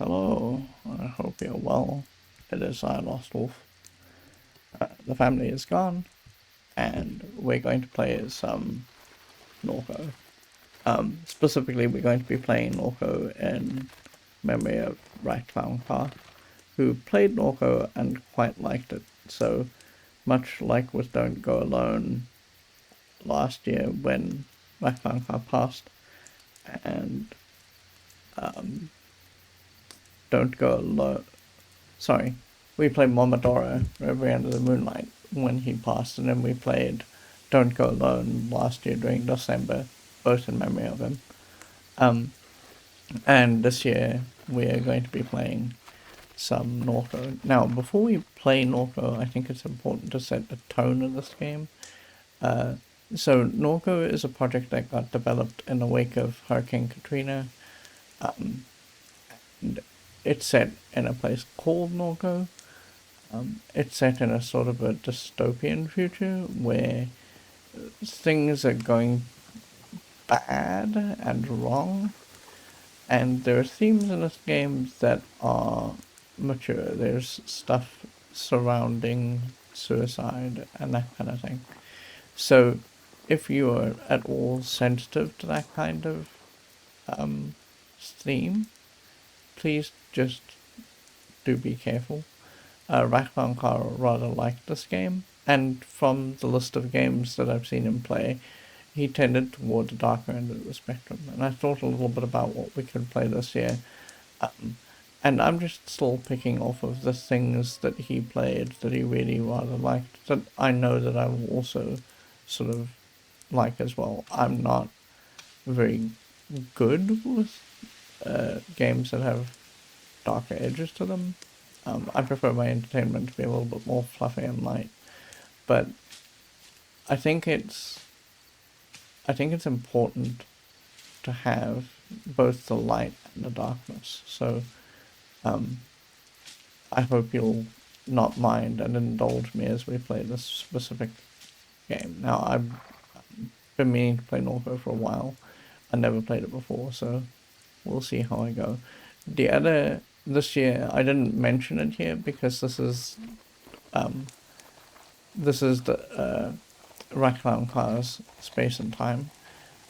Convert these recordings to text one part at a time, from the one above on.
Hello, I hope you're well. It is I, Lost Wolf. The family is gone, and we're going to play some NORCO. Specifically, we're going to be playing NORCO in memory of RatClowncar, who played NORCO and quite liked it. So, much like with Don't Go Alone last year when RatClowncar passed, and Don't Go Alone. Sorry, we played Momodora Every Under the Moonlight when he passed, and then we played Don't Go Alone last year during December, both in memory of him. And this year we are going to be playing some NORCO. Now, before we play NORCO, I think it's important to set the tone of this game. So NORCO is a project that got developed in the wake of Hurricane Katrina. And it's set in a place called NORCO. It's set in a sort of a dystopian future where things are going bad and wrong, and there are themes in this game that are mature. There's stuff surrounding suicide and that kind of thing. So, if you are at all sensitive to that kind of theme, please just do be careful. RatClowncar rather liked this game, and from the list of games that I've seen him play, he tended toward the darker end of the spectrum. And I thought a little bit about what we could play this year, and I'm just still picking off of the things that he played that he really rather liked, that I know that I will also sort of like as well. I'm not very good with games that have darker edges to them. I prefer my entertainment to be a little bit more fluffy and light, but I think it's important to have both the light and the darkness. So I hope you'll not mind and indulge me as we play this specific game. Now, I've been meaning to play NORCO for a while. I never played it before, so we'll see how I go. This year, I didn't mention it here because this is the RatClowncar's Space and Time,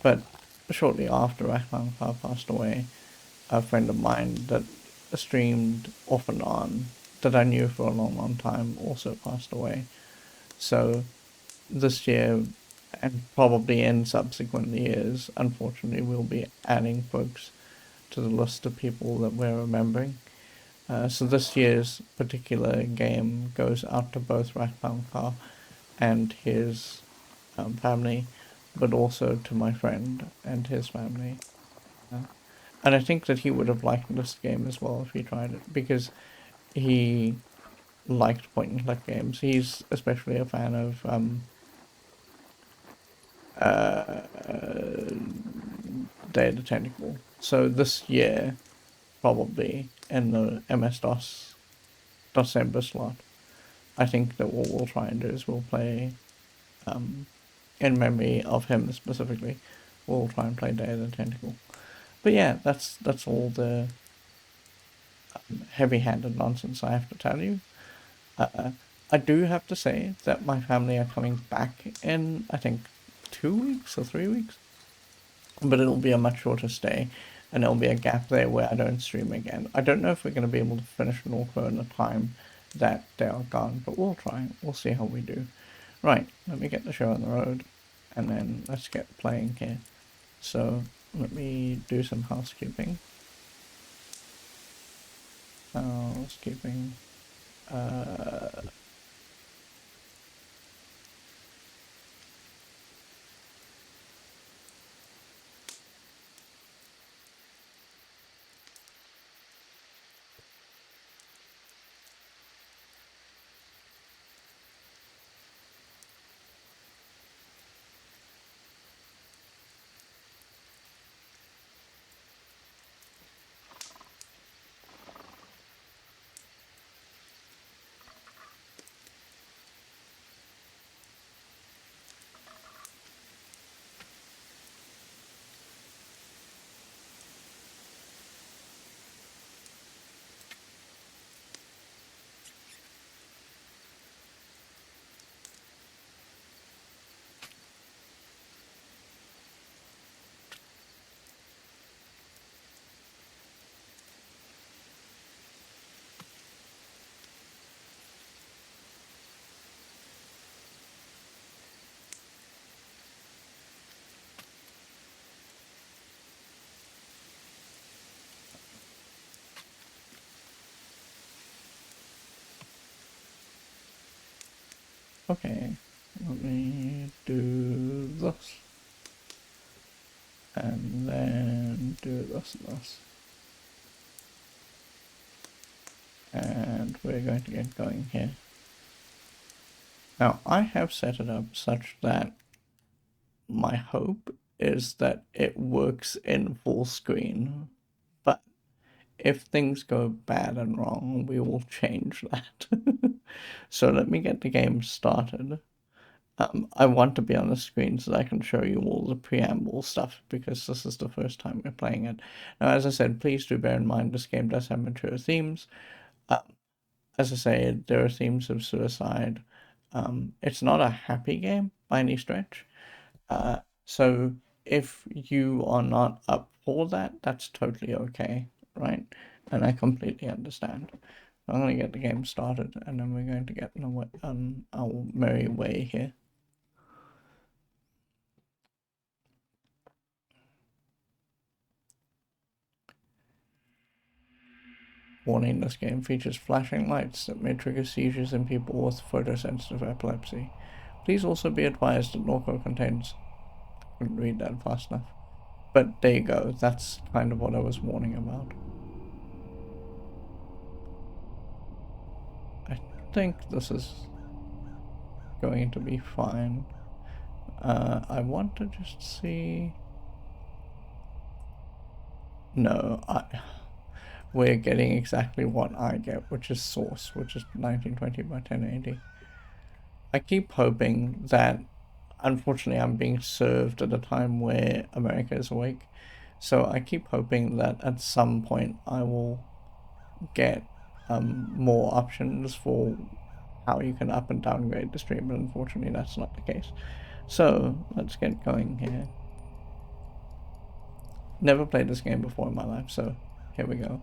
but shortly after RatClowncar passed away, a friend of mine that streamed off and on, that I knew for a long, long time, also passed away. So this year, and probably in subsequent years, unfortunately, we'll be adding folks to the list of people that we're remembering. So this year's particular game goes out to both RatClowncar and his family, but also to my friend and his family. And I think that he would have liked this game as well if he tried it, because he liked point and click games. He's especially a fan of Day of the Tentacle. So this year, probably in the MS-DOS December slot, I think that what we'll try and do is we'll play, in memory of him specifically, we'll try and play Day of the Tentacle. But yeah, that's all the heavy-handed nonsense I have to tell you. I do have to say that my family are coming back in, I think, 2 weeks or 3 weeks. But it'll be a much shorter stay, and there'll be a gap there where I don't stream again. I don't know if we're going to be able to finish NORCO in the time that they are gone, but we'll try. We'll see how we do. Right, let me get the show on the road, and then let's get playing here. So, let me do some housekeeping. Housekeeping. Okay, let me do this. And then do this and this. And we're going to get going here. Now, I have set it up such that my hope is that it works in full screen, but if things go bad and wrong, we will change that. So let me get the game started. I want to be on the screen so that I can show you all the preamble stuff, because this is the first time we're playing it. Now, as I said, please do bear in mind this game does have mature themes. As I say, there are themes of suicide. It's not a happy game by any stretch. So if you are not up for that, that's totally okay, right? And I completely understand. I'm going to get the game started, and then we're going to get on our merry way here. Warning, this game features flashing lights that may trigger seizures in people with photosensitive epilepsy. Please also be advised that NORCO contains... I couldn't read that fast enough. But there you go, that's kind of what I was warning about. I think this is going to be fine. I want to just see... No, we're getting exactly what I get, which is Source, which is 1920 by 1080. I keep hoping that, unfortunately, I'm being served at a time where America is awake. So I keep hoping that at some point I will get more options for how you can up and downgrade the stream, but unfortunately that's not the case. So let's get going here. Never played this game before in my life, so here we go.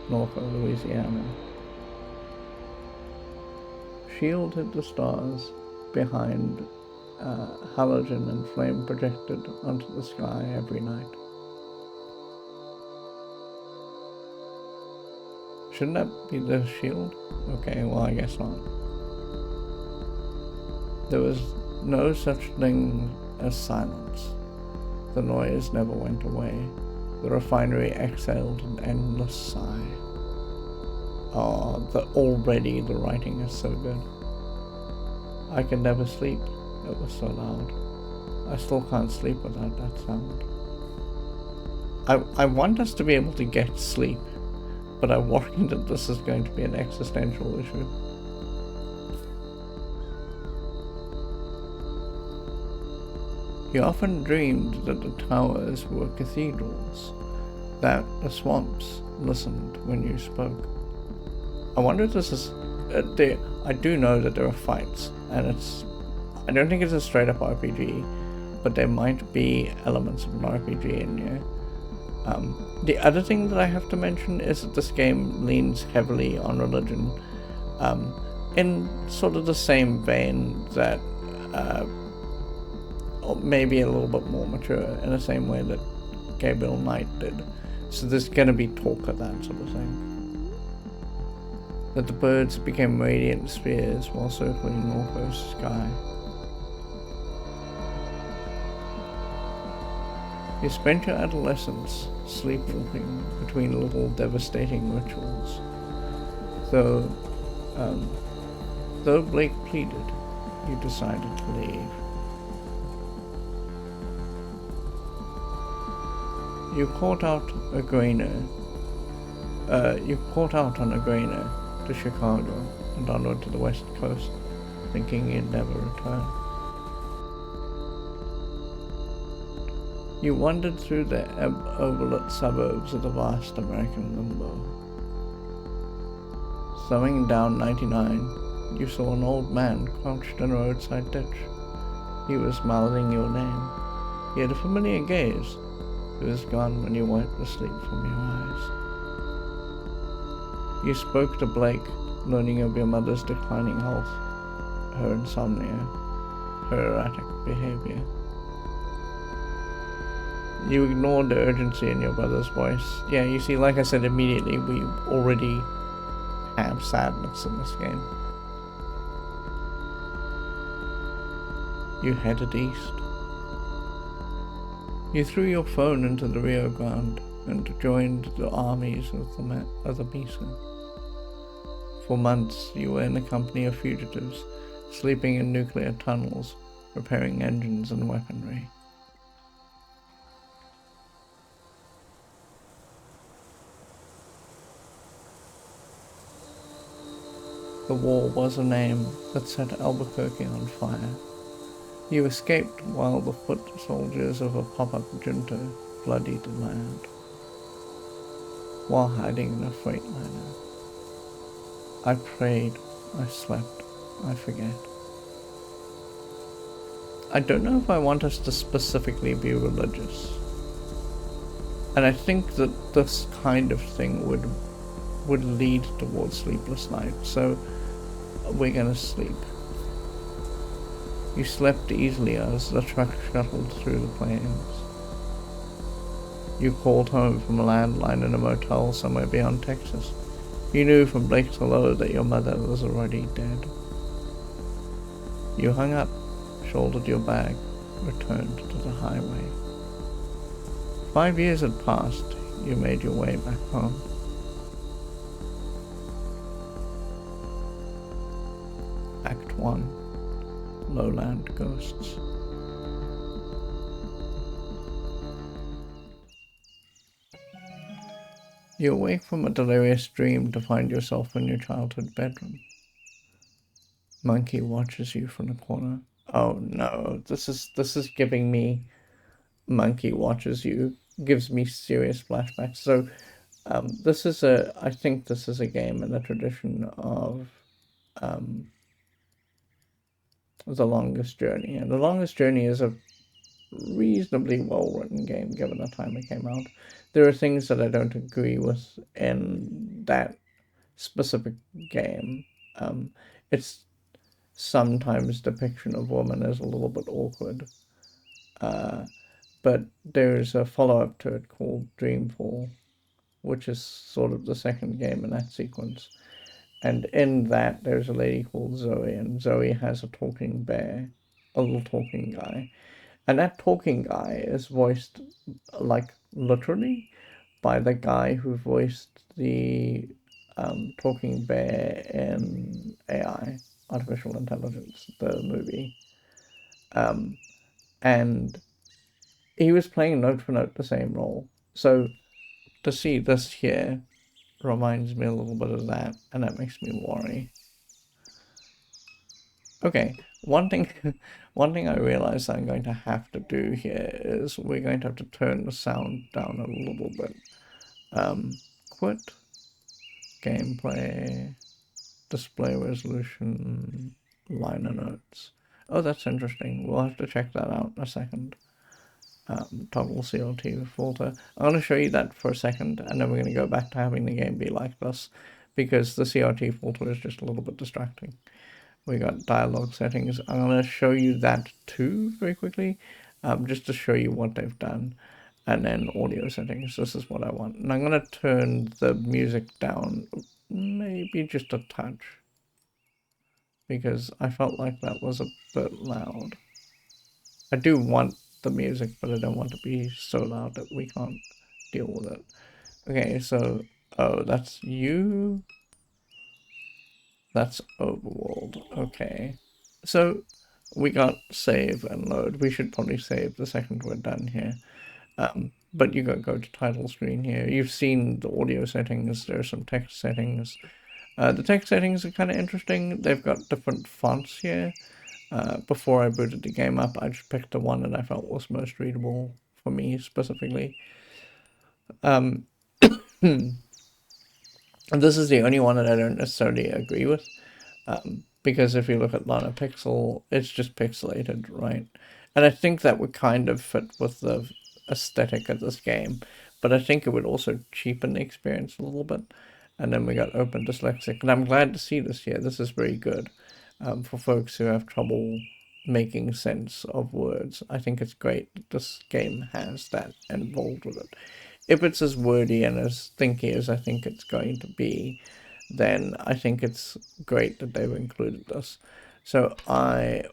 Norco, Louisiana. Shield hit the stars behind halogen and flame projected onto the sky every night. Shouldn't that be the shield? Okay, well, I guess not. There was no such thing as silence. The noise never went away. The refinery exhaled an endless sigh. Oh, already the writing is so good. I could never sleep. It was so loud. I still can't sleep without that sound. I want us to be able to get sleep, but I worry that this is going to be an existential issue. He often dreamed that the towers were cathedrals, that the swamps listened when you spoke. I wonder if this is... I do know that there are fights, and I don't think it's a straight up RPG, but there might be elements of an RPG in here. The other thing that I have to mention is that this game leans heavily on religion, in sort of the same vein that, or maybe a little bit more mature, in the same way that Gabriel Knight did. So there's gonna be talk of that sort of thing. That the birds became radiant spheres while circling Norco's sky. You spent your adolescence sleepwalking between little devastating rituals. Though Blake pleaded, you decided to leave. You caught out a grainer. You caught out on a grainer to Chicago and onward to the west coast, thinking you'd never return. You wandered through the overlit suburbs of the vast American limbo. Slumming down 99, you saw an old man crouched in a roadside ditch. He was mouthing your name. He had a familiar gaze. It was gone when you wiped the sleep from your eyes. You spoke to Blake, learning of your mother's declining health, her insomnia, her erratic behavior. You ignored the urgency in your brother's voice. Yeah, you see, like I said, immediately we already have sadness in this game. You headed east. You threw your phone into the Rio Grande and joined the armies of the Misa. For months, you were in the company of fugitives, sleeping in nuclear tunnels, repairing engines and weaponry. The war was a name that set Albuquerque on fire. You escaped while the foot soldiers of a pop-up junta bloodied the land. While hiding in a freightliner, I prayed, I slept, I forget. I don't know if I want us to specifically be religious. And I think that this kind of thing would lead towards sleepless nights, so we're gonna sleep. You slept easily as the truck shuttled through the plains. You called home from a landline in a motel somewhere beyond Texas. You knew from Blake's hello that your mother was already dead. You hung up, shouldered your bag, returned to the highway. 5 years had passed. You made your way back home. Act 1. Lowland Ghosts. You awake from a delirious dream to find yourself in your childhood bedroom. Monkey watches you from the corner. Oh no, this is giving me Monkey watches you. Gives me serious flashbacks. So I think this is a game in the tradition of The Longest Journey. And The Longest Journey is a reasonably well-written game given the time it came out. There are things that I don't agree with in that specific game. Its sometimes depiction of women is a little bit awkward. But there's a follow-up to it called Dreamfall, which is sort of the second game in that sequence. And in that, there's a lady called Zoe, and Zoe has a talking bear, a little talking guy. And that talking guy is voiced, like, literally, by the guy who voiced the talking bear in AI, Artificial Intelligence, the movie. And he was playing note for note the same role. So to see this here reminds me a little bit of that, and that makes me worry. Okay, one thing I realized I'm going to have to do here is we're going to have to turn the sound down a little bit. Quit, gameplay, display resolution, liner notes. Oh, that's interesting. We'll have to check that out in a second. Toggle CRT filter. I'm going to show you that for a second, and then we're going to go back to having the game be like this, because the CRT filter is just a little bit distracting. We got dialogue settings. I'm going to show you that too very quickly, just to show you what they've done. And then audio settings. This is what I want. And I'm going to turn the music down maybe just a touch, because I felt like that was a bit loud. I do want the music, but I don't want to be so loud that we can't deal with it. Okay, so, oh, that's you. That's Overworld. Okay. So, we got save and load. We should probably save the second we're done here. But you got go to title screen here. You've seen the audio settings. There are some text settings. The text settings are kind of interesting. They've got different fonts here. Before I booted the game up, I just picked the one that I felt was most readable for me specifically. And this is the only one that I don't necessarily agree with, because if you look at Lana Pixel, it's just pixelated, right? And I think that would kind of fit with the aesthetic of this game, but I think it would also cheapen the experience a little bit. And then we got Open Dyslexic, and I'm glad to see this here. This is very good. For folks who have trouble making sense of words. I think it's great that this game has that involved with it. If it's as wordy and as thinky as I think it's going to be, then I think it's great that they've included this. So I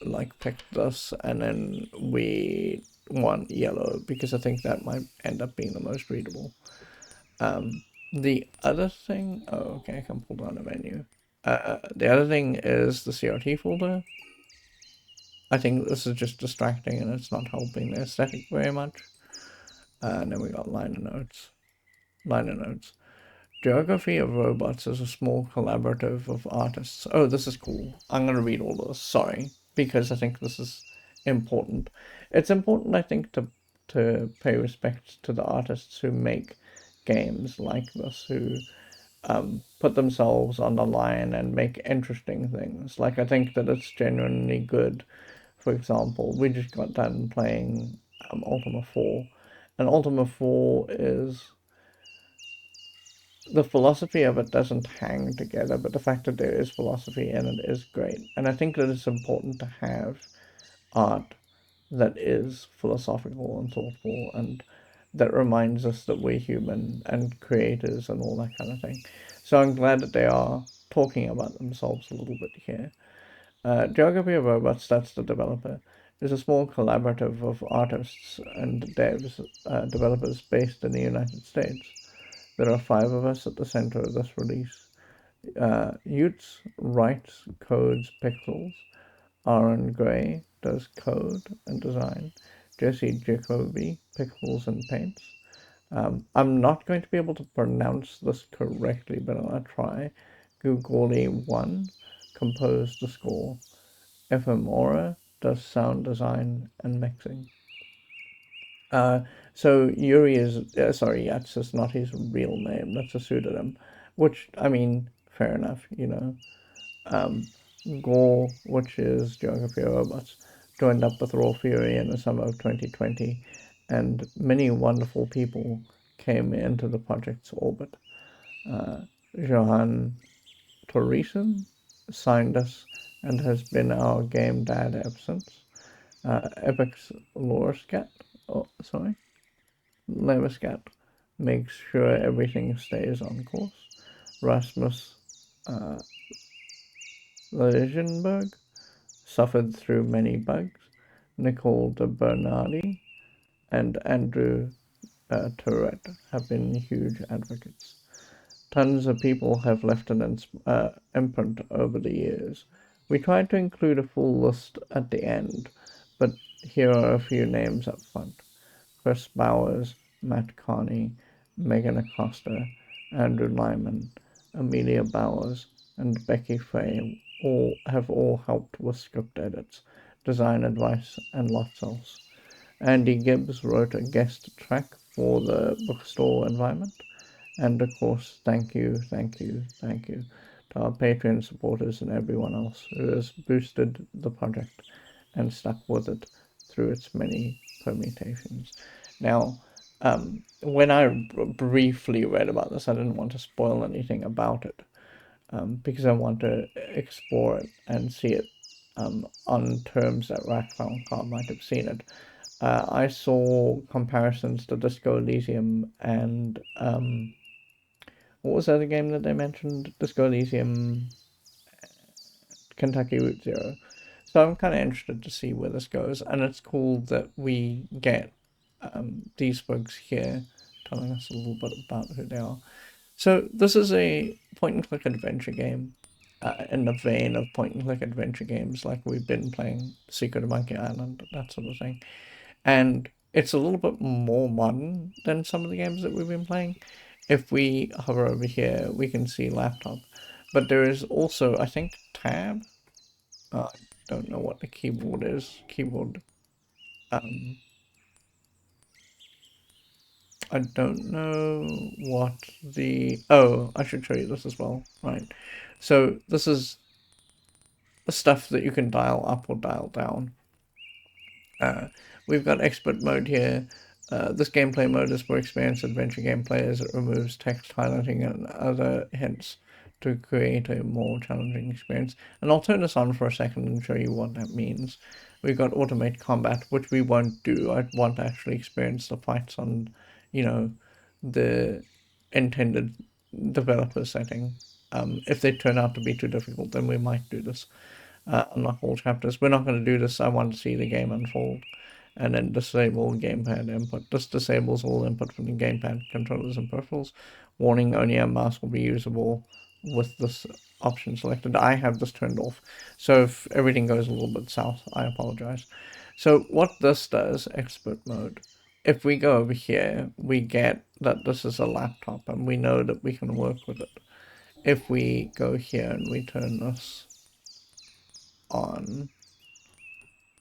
like picked this, and then we want yellow because I think that might end up being the most readable. The other thing, oh, okay, I can pull down a menu. The other thing is the CRT folder. I think this is just distracting and it's not helping the aesthetic very much. And then we got liner notes. Liner notes. Geography of Robots is a small collaborative of artists. Oh, this is cool. I'm going to read all this. Sorry, because I think this is important. It's important, I think, to pay respect to the artists who make games like this, who put themselves on the line and make interesting things. Like, I think that it's genuinely good. For example, we just got done playing Ultima 4, and Ultima 4 is, the philosophy of it doesn't hang together, but the fact that there is philosophy in it is great. And I think that it's important to have art that is philosophical and thoughtful and that reminds us that we're human and creators and all that kind of thing. So I'm glad that they are talking about themselves a little bit here. Geography of Robots, that's the developer, is a small collaborative of artists and developers based in the United States. There are 5 of us at the center of this release. Utes writes, codes, pixels. Aaron Gray does code and design. Jesse Jacoby pixels and paints. I'm not going to be able to pronounce this correctly, but I'll try. Googly1 composed the score. Ephemera does sound design and mixing. Uh, so Yuri is, sorry, Yats is not his real name. That's a pseudonym, which, I mean, fair enough, you know. Um, Gore, which is Geography of Robots, joined up with Raw Fury in the summer of 2020, and many wonderful people came into the project's orbit. Johan Torresen signed us and has been our game dad ever since. Epic's Lorescat, oh, sorry, Leverscat makes sure everything stays on course. Rasmus uh, Legenberg suffered through many bugs. Nicole de Bernardi and Andrew Tourette have been huge advocates. Tons of people have left an imprint over the years. We tried to include a full list at the end, but here are a few names up front. Chris Bowers, Matt Carney, Megan Acosta, Andrew Lyman, Amelia Bowers, and Becky Frey all helped with script edits, design advice, and lots else. Andy Gibbs wrote a guest track for the bookstore environment. And of course, thank you, thank you, thank you to our Patreon supporters and everyone else who has boosted the project and stuck with it through its many permutations. Now, when I briefly read about this, I didn't want to spoil anything about it because I want to explore it and see it on terms that RatClowncar might have seen it. I saw comparisons to Disco Elysium and what was the other game that they mentioned? Disco Elysium, Kentucky Route Zero. So I'm kind of interested to see where this goes, and it's cool that we get these folks here telling us a little bit about who they are. So this is a point-and-click adventure game in the vein of point-and-click adventure games like we've been playing Secret of Monkey Island, that sort of thing. And it's a little bit more modern than some of the games that we've been playing. If we hover over here, we can see laptop. But there is also, I think, tab. I don't know what the keyboard is. Keyboard. Um, I don't know what the. Oh, I should show you this as well. Right. So this is the stuff that you can dial up or dial down. We've got expert mode here. This gameplay mode is for experienced adventure game players. It removes text highlighting and other hints to create a more challenging experience. And I'll turn this on for a second and show you what that means. We've got automate combat, which we won't do. I want to actually experience the fights on, you know, the intended developer setting. If they turn out to be too difficult, then we might do this. Unlock all chapters. We're not going to do this. I want to see the game unfold. And then disable gamepad input. This disables all input from the gamepad controllers and peripherals. Warning, only a mouse will be usable with this option selected. I have this turned off. So if everything goes a little bit south, I apologize. So what this does, expert mode, if we go over here, we get that this is a laptop and we know that we can work with it. If we go here and we turn this on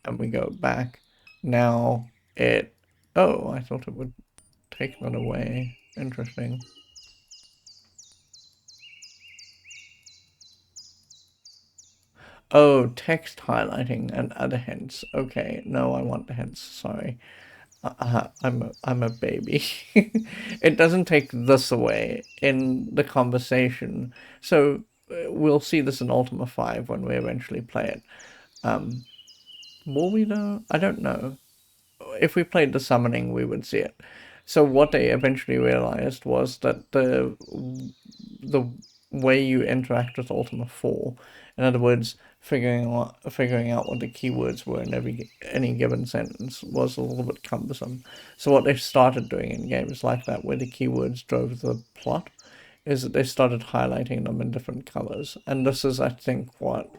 and we go back, now it, oh, I thought it would take that away. Interesting. Oh, text highlighting and other hints. Okay, no, I want the hints. Sorry. I'm a baby. It doesn't take this away in the conversation. So we'll see this in Ultima 5 when we eventually play it. Will we though? I don't know. If we played the summoning, we would see it. So what they eventually realized was that the way you interact with Ultima 4, in other words, figuring out what the keywords were in any given sentence, was a little bit cumbersome. So what they started doing in games like that, where the keywords drove the plot, is that they started highlighting them in different colors. And this is, I think, what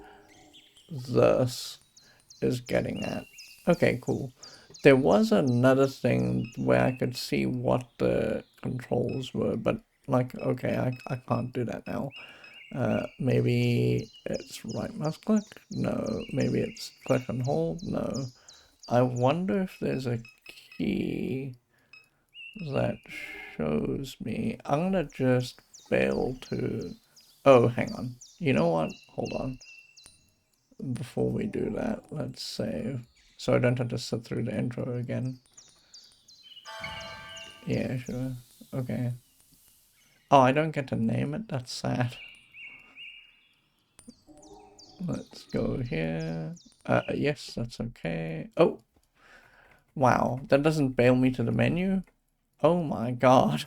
this is getting at. Okay, cool. There was another thing where I could see what the controls were, but like, okay, I can't do that now. Maybe it's right mouse click? No. Maybe it's click and hold? No. I wonder if there's a key that shows me. I'm gonna just fail to... Oh, hang on. You know what? Hold on. Before we do that, let's save. So I don't have to sit through the intro again. Yeah, sure. Okay. Oh, I don't get to name it? That's sad. Let's go here. Yes, that's okay. Oh! Wow, that doesn't bail me to the menu? Oh my god.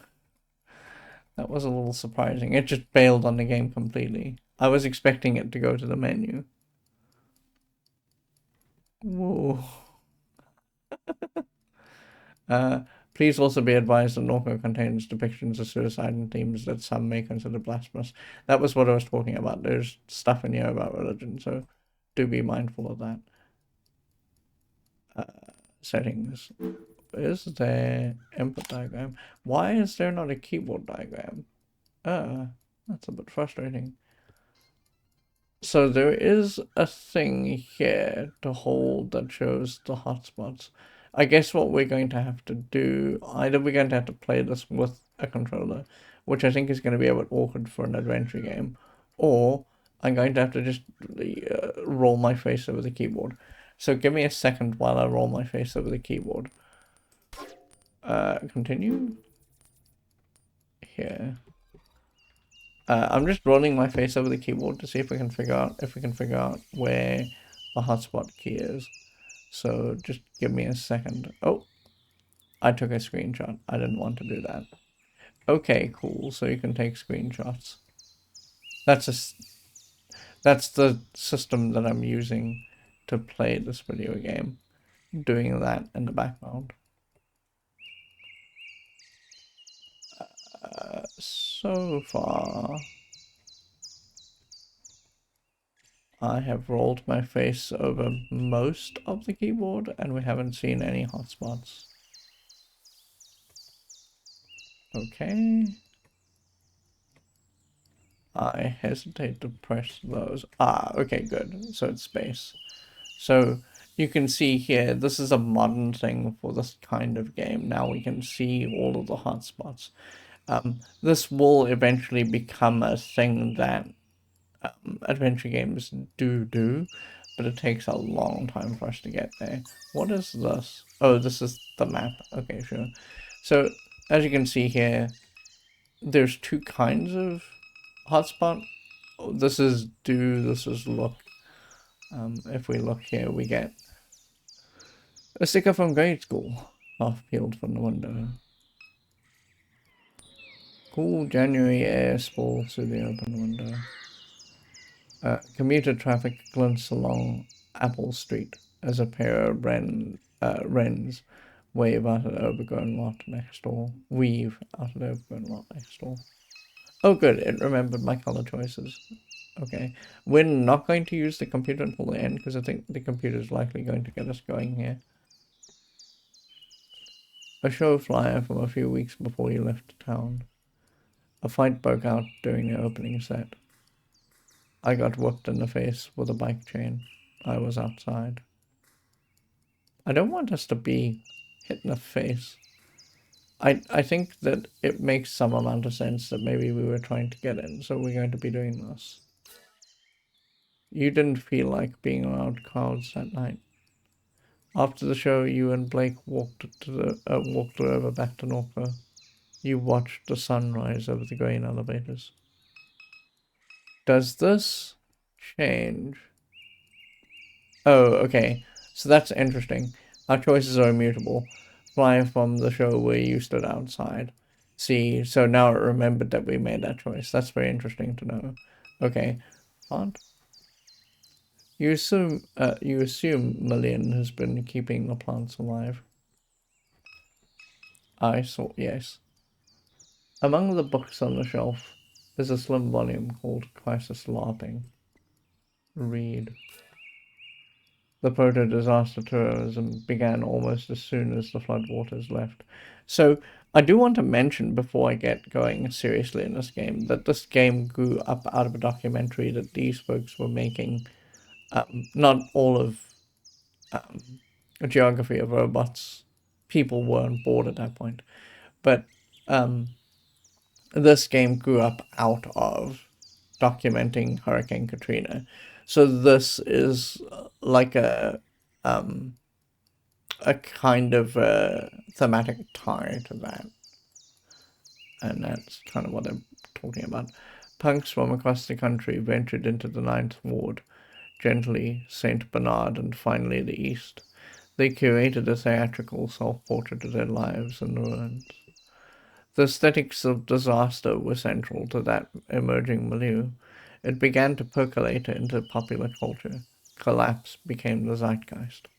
That was a little surprising. It just bailed on the game completely. I was expecting it to go to the menu. Whoa. Please also be advised that NORCO contains depictions of suicide and themes that some may consider blasphemous. That was what I was talking about. There's stuff in here about religion, so do be mindful of that. Settings. Is there input diagram? Why is there not a keyboard diagram? That's a bit frustrating. So there is a thing here to hold that shows the hotspots. I guess what we're going to have to do, either we're going to have to play this with a controller, which I think is going to be a bit awkward for an adventure game, or I'm going to have to just roll my face over the keyboard. So give me a second while I roll my face over the keyboard. Continue. Here. I'm just rolling my face over the keyboard to see if we can figure out where the hotspot key is. So just give me a second. Oh, I took a screenshot. I didn't want to do that. Okay, cool. So you can take screenshots. That's the system that I'm using to play this video game. Doing that in the background. So far, I have rolled my face over most of the keyboard and we haven't seen any hotspots. Okay. I hesitate to press those. Okay, good. So it's space. So you can see here, this is a modern thing for this kind of game. Now we can see all of the hotspots. This will eventually become a thing that adventure games do, but it takes a long time for us to get there. What is this? Oh, this is the map. Okay, sure. So as you can see here, there's two kinds of hotspot. Oh, this is do, this is look. If we look here, we get a sticker from grade school, half peeled from the window. Cool January air spills through the open window. Commuter traffic glints along Apple Street as a pair of wrens wave out an overgrown lot next door. Weave out an overgrown lot next door. Oh, good. It remembered my color choices. Okay. We're not going to use the computer until the end because I think the computer is likely going to get us going here. A show flyer from a few weeks before you left town. A fight broke out during the opening set. I got whooped in the face with a bike chain. I was outside. I don't want us to be hit in the face. I think that it makes some amount of sense that maybe we were trying to get in, so we're going to be doing this. You didn't feel like being around crowds that night. After the show, you and Blake walked over back to NORCO. You watched the sun rise over the grain elevators. Does this change? Oh, okay. So that's interesting. Our choices are immutable. Fly from the show where you stood outside. See, so now it remembered that we made that choice. That's very interesting to know. Okay. Font. You assume Million has been keeping the plants alive. I saw, yes. Among the books on the shelf is a slim volume called Crisis LARPing. Read. The proto-disaster tourism began almost as soon as the floodwaters left. So I do want to mention before I get going seriously in this game that this game grew up out of a documentary that these folks were making. Not all of a geography of robots. People weren't bored at that point. But this game grew up out of documenting Hurricane Katrina. So this is like a kind of thematic tie to that. And that's kind of what I'm talking about. Punks from across the country ventured into the Ninth Ward, gently St. Bernard, and finally the East. They curated a theatrical self-portrait of their lives in the ruins. The aesthetics of disaster were central to that emerging milieu. It began to percolate into popular culture. Collapse became the zeitgeist.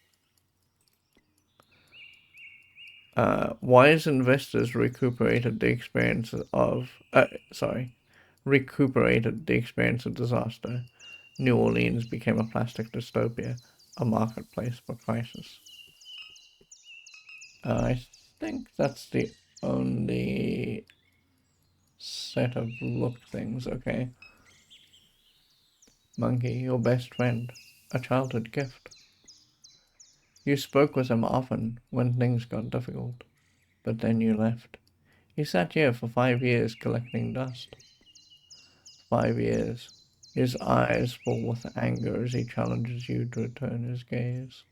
Wise investors recuperated the experience of disaster. New Orleans became a plastic dystopia, a marketplace for crisis. I think that's the only set of look things. Okay. Monkey, your best friend, a childhood gift. You spoke with him often when things got difficult, but then you left. He sat here for 5 years collecting dust. 5 years. His eyes full with anger as he challenges you to return his gaze.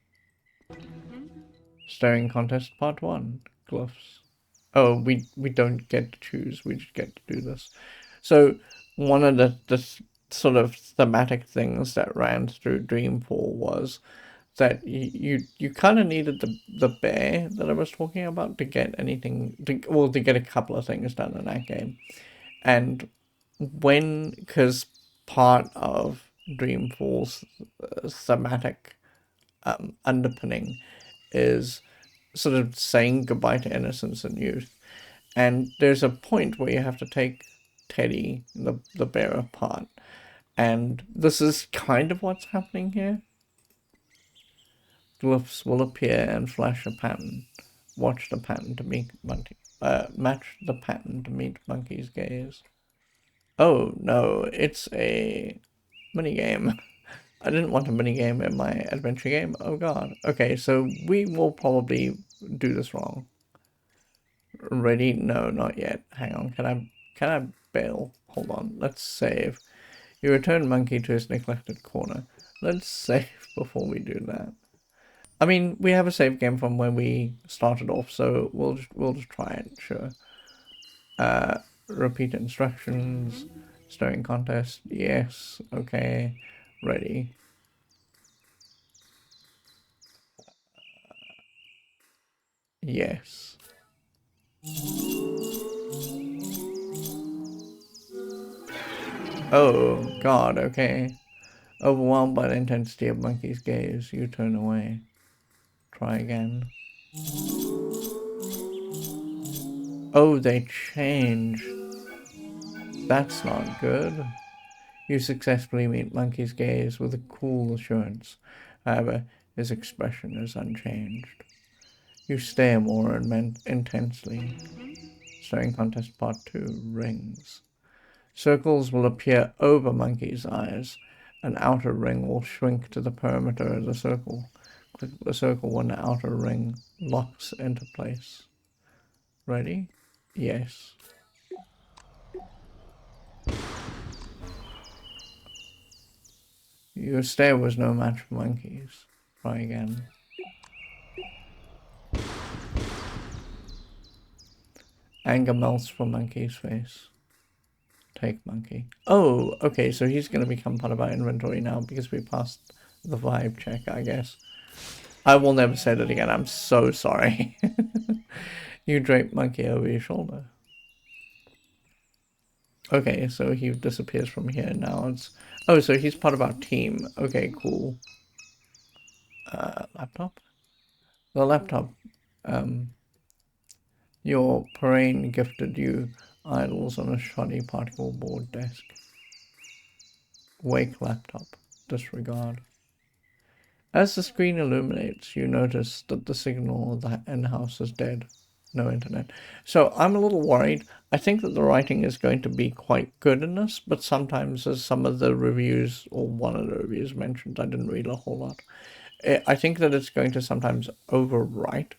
Staring contest part 1. Glyphs. Oh, we don't get to choose, we just get to do this. So one of the sort of thematic things that ran through Dreamfall was that you kind of needed the bear that I was talking about to get anything, to get a couple of things done in that game. And because part of Dreamfall's thematic underpinning is sort of saying goodbye to innocence and youth. And there's a point where you have to take Teddy, the bear, apart. And this is kind of what's happening here. Glyphs will appear and flash a pattern. Watch the pattern to meet monkey. Match the pattern to meet monkey's gaze. Oh no, it's a minigame. I didn't want a minigame in my adventure game. Oh god. Okay, so we will probably do this wrong. Ready? No, not yet. Hang on. Can I bail? Hold on. Let's save. You return monkey to his neglected corner. Let's save before we do that. I mean, we have a save game from when we started off, so we'll just try it. Sure. Repeat instructions. Stirring contest. Yes. Okay. Ready. Yes. Oh, God, okay. Overwhelmed by the intensity of Monkey's gaze, you turn away. Try again. Oh, they change. That's not good. You successfully meet Monkey's gaze with a cool assurance. However, his expression is unchanged. You stare more intensely. Staring contest part 2 rings. Circles will appear over Monkey's eyes. An outer ring will shrink to the perimeter of the circle. Click the circle when the outer ring locks into place. Ready? Yes. Your stare was no match for Monkey's. Try again. Anger melts from Monkey's face. Take Monkey. Oh, okay, so he's going to become part of our inventory now because we passed the vibe check, I guess. I will never say that again. I'm so sorry. You drape Monkey over your shoulder. Okay, so he disappears from here now. It's oh, so he's part of our team. Okay, cool. Laptop? The laptop. Your parade gifted you idols on a shoddy particle board desk. Wake laptop. Disregard. As the screen illuminates, you notice that the signal of the in-house is dead. No internet. So I'm a little worried. I think that the writing is going to be quite good in this, but sometimes, as some of the reviews, or one of the reviews mentioned, I didn't read a whole lot. I think that it's going to sometimes overwrite.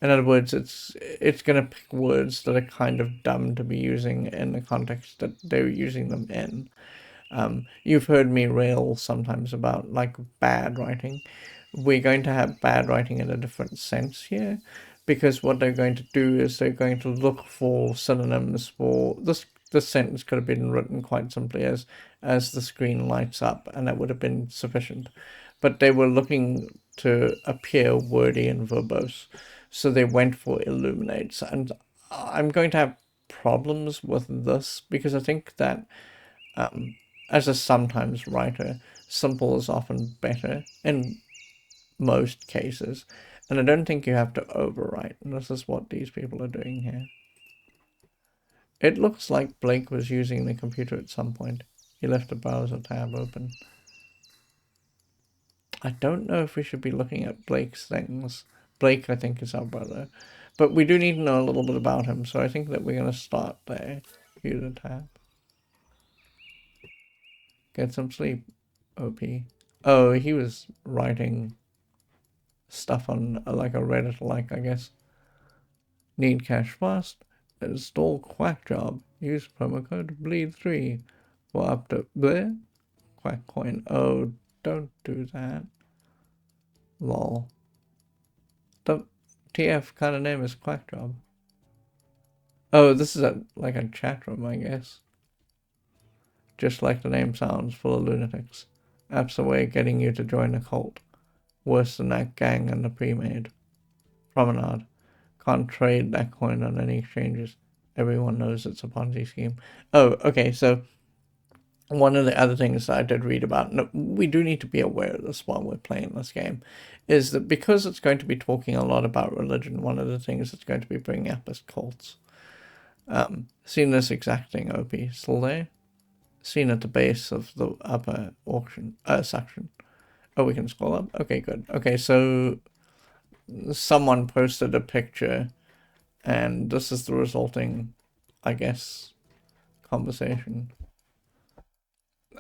In other words, it's going to pick words that are kind of dumb to be using in the context that they're using them in. You've heard me rail sometimes about like bad writing. We're going to have bad writing in a different sense here, because what they're going to do is they're going to look for synonyms for this. This sentence could have been written quite simply as the screen lights up, and that would have been sufficient. But they were looking to appear wordy and verbose, so they went for illuminates. And I'm going to have problems with this because I think that as a sometimes writer, simple is often better in most cases. And I don't think you have to overwrite. And this is what these people are doing here. It looks like Blake was using the computer at some point. He left the browser tab open. I don't know if we should be looking at Blake's things. Blake, I think, is our brother. But we do need to know a little bit about him, so I think that we're going to start there. View the tab. Get some sleep, OP. Oh, he was writing stuff on like a Reddit like, I guess. Need cash fast? Install Quackjob. Use promo code BLEED3 for up to bleh? Quack coin. Oh, don't do that. Lol. The TF kind of name is Quackjob. Oh, this is like a chat room, I guess. Just like the name sounds, full of lunatics. App's a way of getting you to join a cult. Worse than that gang and the pre-made. Promenade. Can't trade that coin on any exchanges. Everyone knows it's a Ponzi scheme. Oh, okay, so one of the other things that I did read about, and we do need to be aware of this while we're playing this game, is that because it's going to be talking a lot about religion, one of the things it's going to be bringing up is cults. Seen this exact thing, OP, still there? Seen at the base of the upper section. Oh, we can scroll up? Okay, good. Okay, so someone posted a picture, and this is the resulting, I guess, conversation.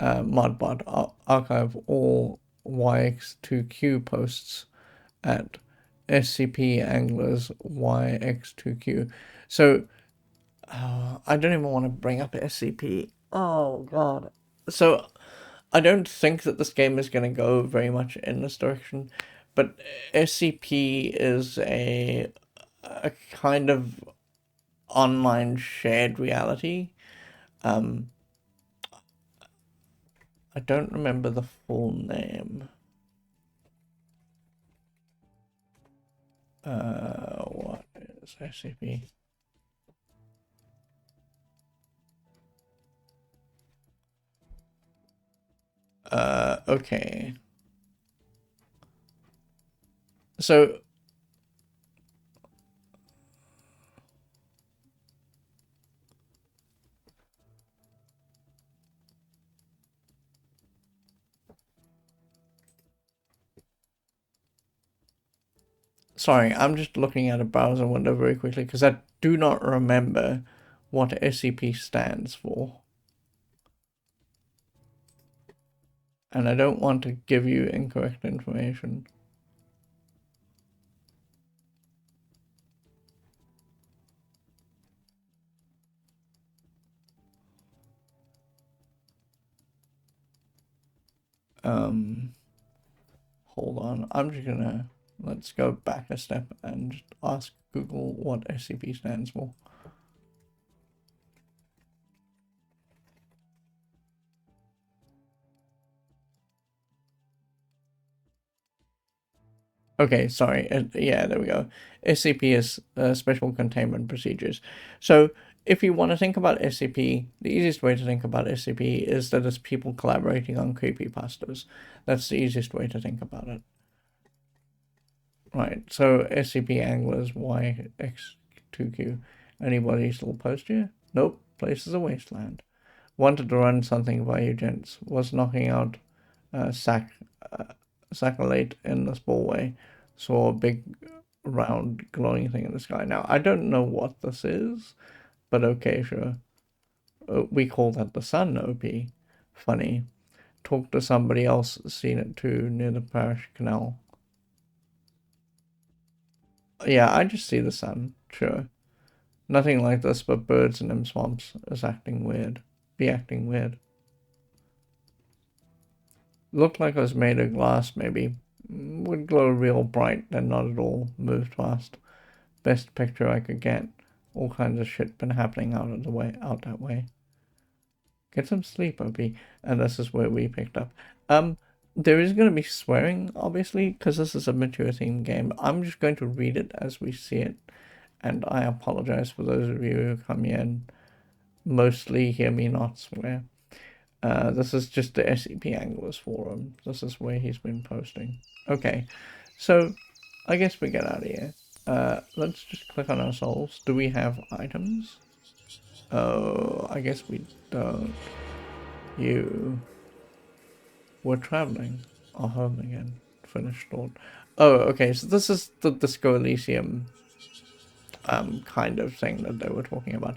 Modbot, archive all YX2Q posts at SCP Anglers YX2Q. So, I don't even want to bring up SCP. Oh, God. So, I don't think that this game is going to go very much in this direction, but SCP is a kind of online shared reality. I don't remember the full name. What is SCP? Okay. So, sorry, I'm just looking at a browser window very quickly because I do not remember what SCP stands for. And I don't want to give you incorrect information. Hold on. I'm just gonna let's go back a step and just ask Google what SCP stands for. Okay, sorry. Yeah, there we go. SCP is Special Containment Procedures. So if you want to think about SCP, the easiest way to think about SCP is that it's people collaborating on creepypastas. That's the easiest way to think about it. Right, so SCP Anglers YX2Q. Anybody still post here? Nope, place is a wasteland. Wanted to run something by you gents. Was knocking out Sacolate in the spallway. Saw a big round glowing thing in the sky. Now, I don't know what this is, but okay, sure. We call that the sun, OP. Funny. Talked to somebody else, seen it too, near the parish canal. Yeah, I just see the sun, sure. Nothing like this, but birds in them swamps is acting weird. Be acting weird. Looked like it was made of glass, maybe. Would glow real bright, then not at all. Moved fast. Best picture I could get. All kinds of shit been happening out that way. Get some sleep, OP. And this is where we picked up. There is going to be swearing, obviously, because this is a mature themed game. I'm just going to read it as we see it. And I apologize for those of you who come here and mostly hear me not swear. This is just the SCP Anglers forum. This is where he's been posting. Okay, so I guess we get out of here. Let's just click on our souls. Do we have items? Oh, I guess we don't. You were traveling or home again. Finished thought. Oh, okay, so this is the Disco Elysium kind of thing that they were talking about.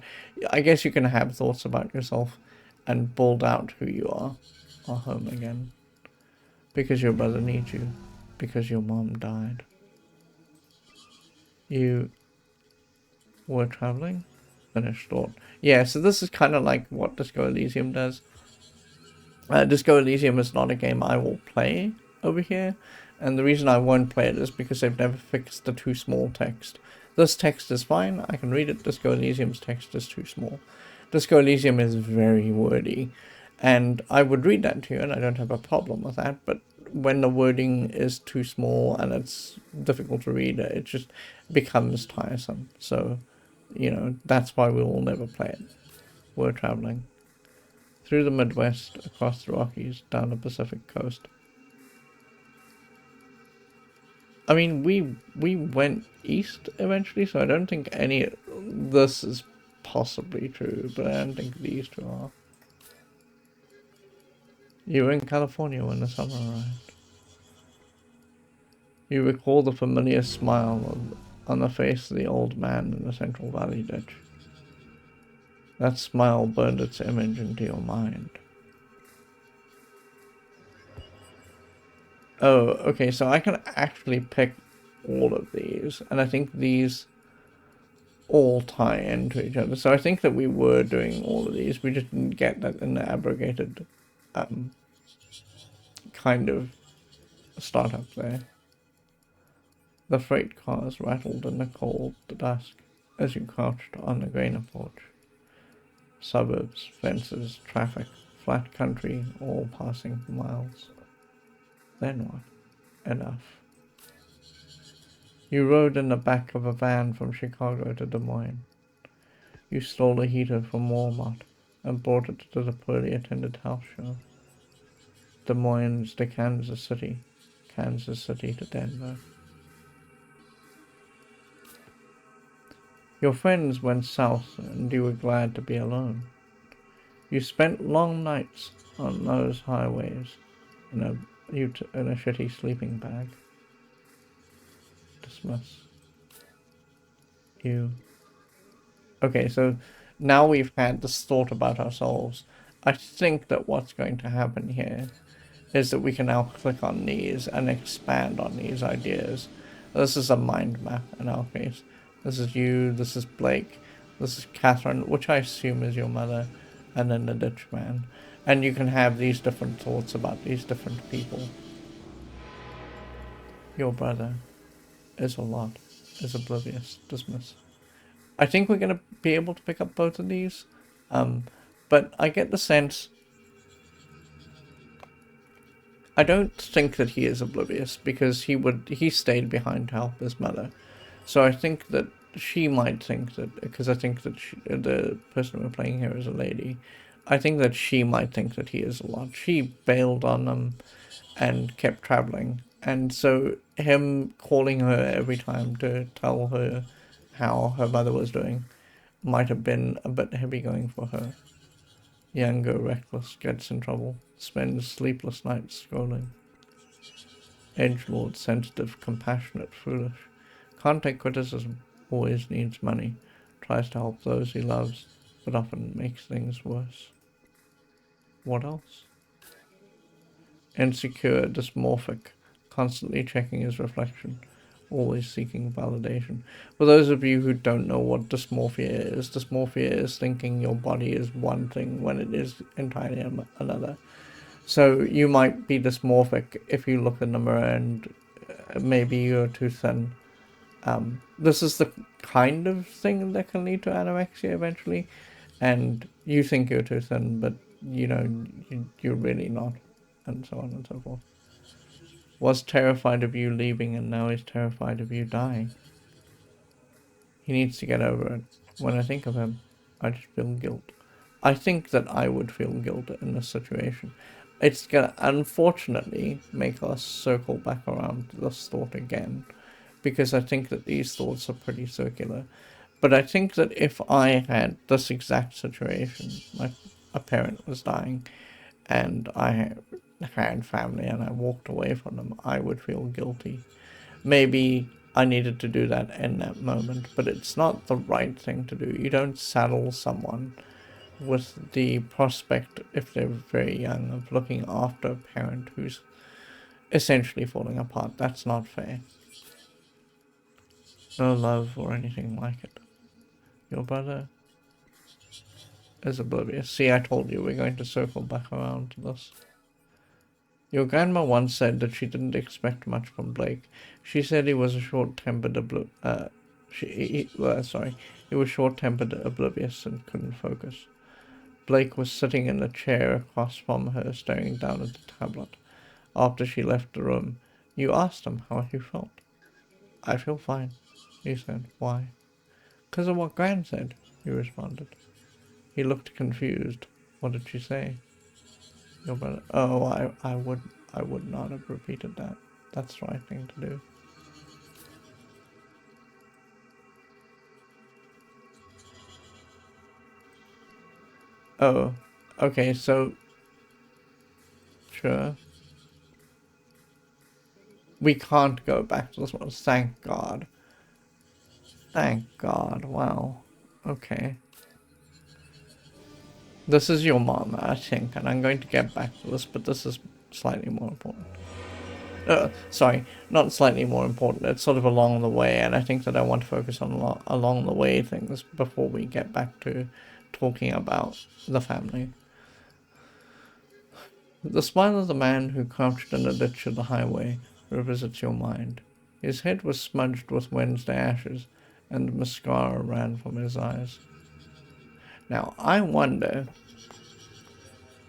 I guess you can have thoughts about yourself and bold out who you are or home again. Because your brother needs you. Because your mom died. You were traveling? Finished thought. Yeah, so this is kind of like what Disco Elysium does. Disco Elysium is not a game I will play over here. And the reason I won't play it is because they've never fixed the too small text. This text is fine. I can read it. Disco Elysium's text is too small. Disco Elysium is very wordy. And I would read that to you, and I don't have a problem with that. But when the wording is too small and it's difficult to read, it just becomes tiresome. So, you know, that's why we will never play it. We're traveling through the Midwest, across the Rockies, down the Pacific coast. I mean, we went east eventually, so I don't think any this is possibly true, but I don't think these two are. You were in California when the summer arrived. You recall the familiar smile on the face of the old man in the Central Valley ditch. That smile burned its image into your mind. Oh, okay, so I can actually pick all of these, and I think these all tie into each other. So I think that we were doing all of these, we just didn't get that in the abrogated kind of startup there. The freight cars rattled in the cold dusk as you crouched on the grainer porch. Suburbs, fences, traffic, flat country, all passing for miles. Then what? Enough. You rode in the back of a van from Chicago to Des Moines. You stole a heater from Walmart and brought it to the poorly attended house show. Des Moines to Kansas City. Kansas City to Denver. Your friends went south and you were glad to be alone. You spent long nights on those highways in a shitty sleeping bag. Dismiss. You. Okay, so now we've had this thought about ourselves. I think that what's going to happen here is that we can now click on these and expand on these ideas. This is a mind map in our case. This is you, this is Blake, this is Catherine, which I assume is your mother, and then the ditch man. And you can have these different thoughts about these different people. Your brother is a lot, is oblivious, dismiss. I think we're going to be able to pick up both of these, but I get the sense... I don't think that he is oblivious, because he stayed behind to help his mother. So I think that she might think that, because I think that the person we're playing here is a lady, I think that she might think that he is a lot. She bailed on them and kept traveling. And so him calling her every time to tell her how her mother was doing might have been a bit heavy going for her. Younger, reckless, gets in trouble, spends sleepless nights scrolling. Edgelord, sensitive, compassionate, foolish. Can't take criticism, always needs money, tries to help those he loves, but often makes things worse. What else? Insecure, dysmorphic, constantly checking his reflection, always seeking validation. For those of you who don't know what dysmorphia is thinking your body is one thing when it is entirely another. So you might be dysmorphic if you look in the mirror and maybe you're too thin. This is the kind of thing that can lead to anorexia eventually, and you think you're too thin, but you know you're really not, and so on and so forth. Was terrified of you leaving, and now he's terrified of you dying. He needs to get over it. When I think of him, I just feel guilt. I think that I would feel guilt in this situation. It's gonna unfortunately make us circle back around to this thought again, because I think that these thoughts are pretty circular. But I think that if I had this exact situation, like a parent was dying, and I had family and I walked away from them, I would feel guilty. Maybe I needed to do that in that moment, but it's not the right thing to do. You don't saddle someone with the prospect, if they're very young, of looking after a parent who's essentially falling apart. That's not fair. No love or anything like it. Your brother is oblivious. See, I told you we're going to circle back around to this. Your grandma once said that she didn't expect much from Blake. She said he was a short-tempered, he was short-tempered, oblivious, and couldn't focus. Blake was sitting in the chair across from her, staring down at the tablet. After she left the room, you asked him how he felt. I feel fine, he said. Why? 'Cause of what Gran said, he responded. He looked confused. What did she say? Your brother. Oh, I would not have repeated that. That's the right thing to do. Oh, okay, so sure. We can't go back to this one. Thank God. Thank God. Wow. Okay. This is your mom, I think, and I'm going to get back to this, but this is slightly more important. Sorry, not slightly more important. It's sort of along the way, and I think that I want to focus on along the way things before we get back to talking about the family. The smile of the man who crouched in a ditch of the highway revisits your mind. His head was smudged with Wednesday ashes, and mascara ran from his eyes. Now, I wonder...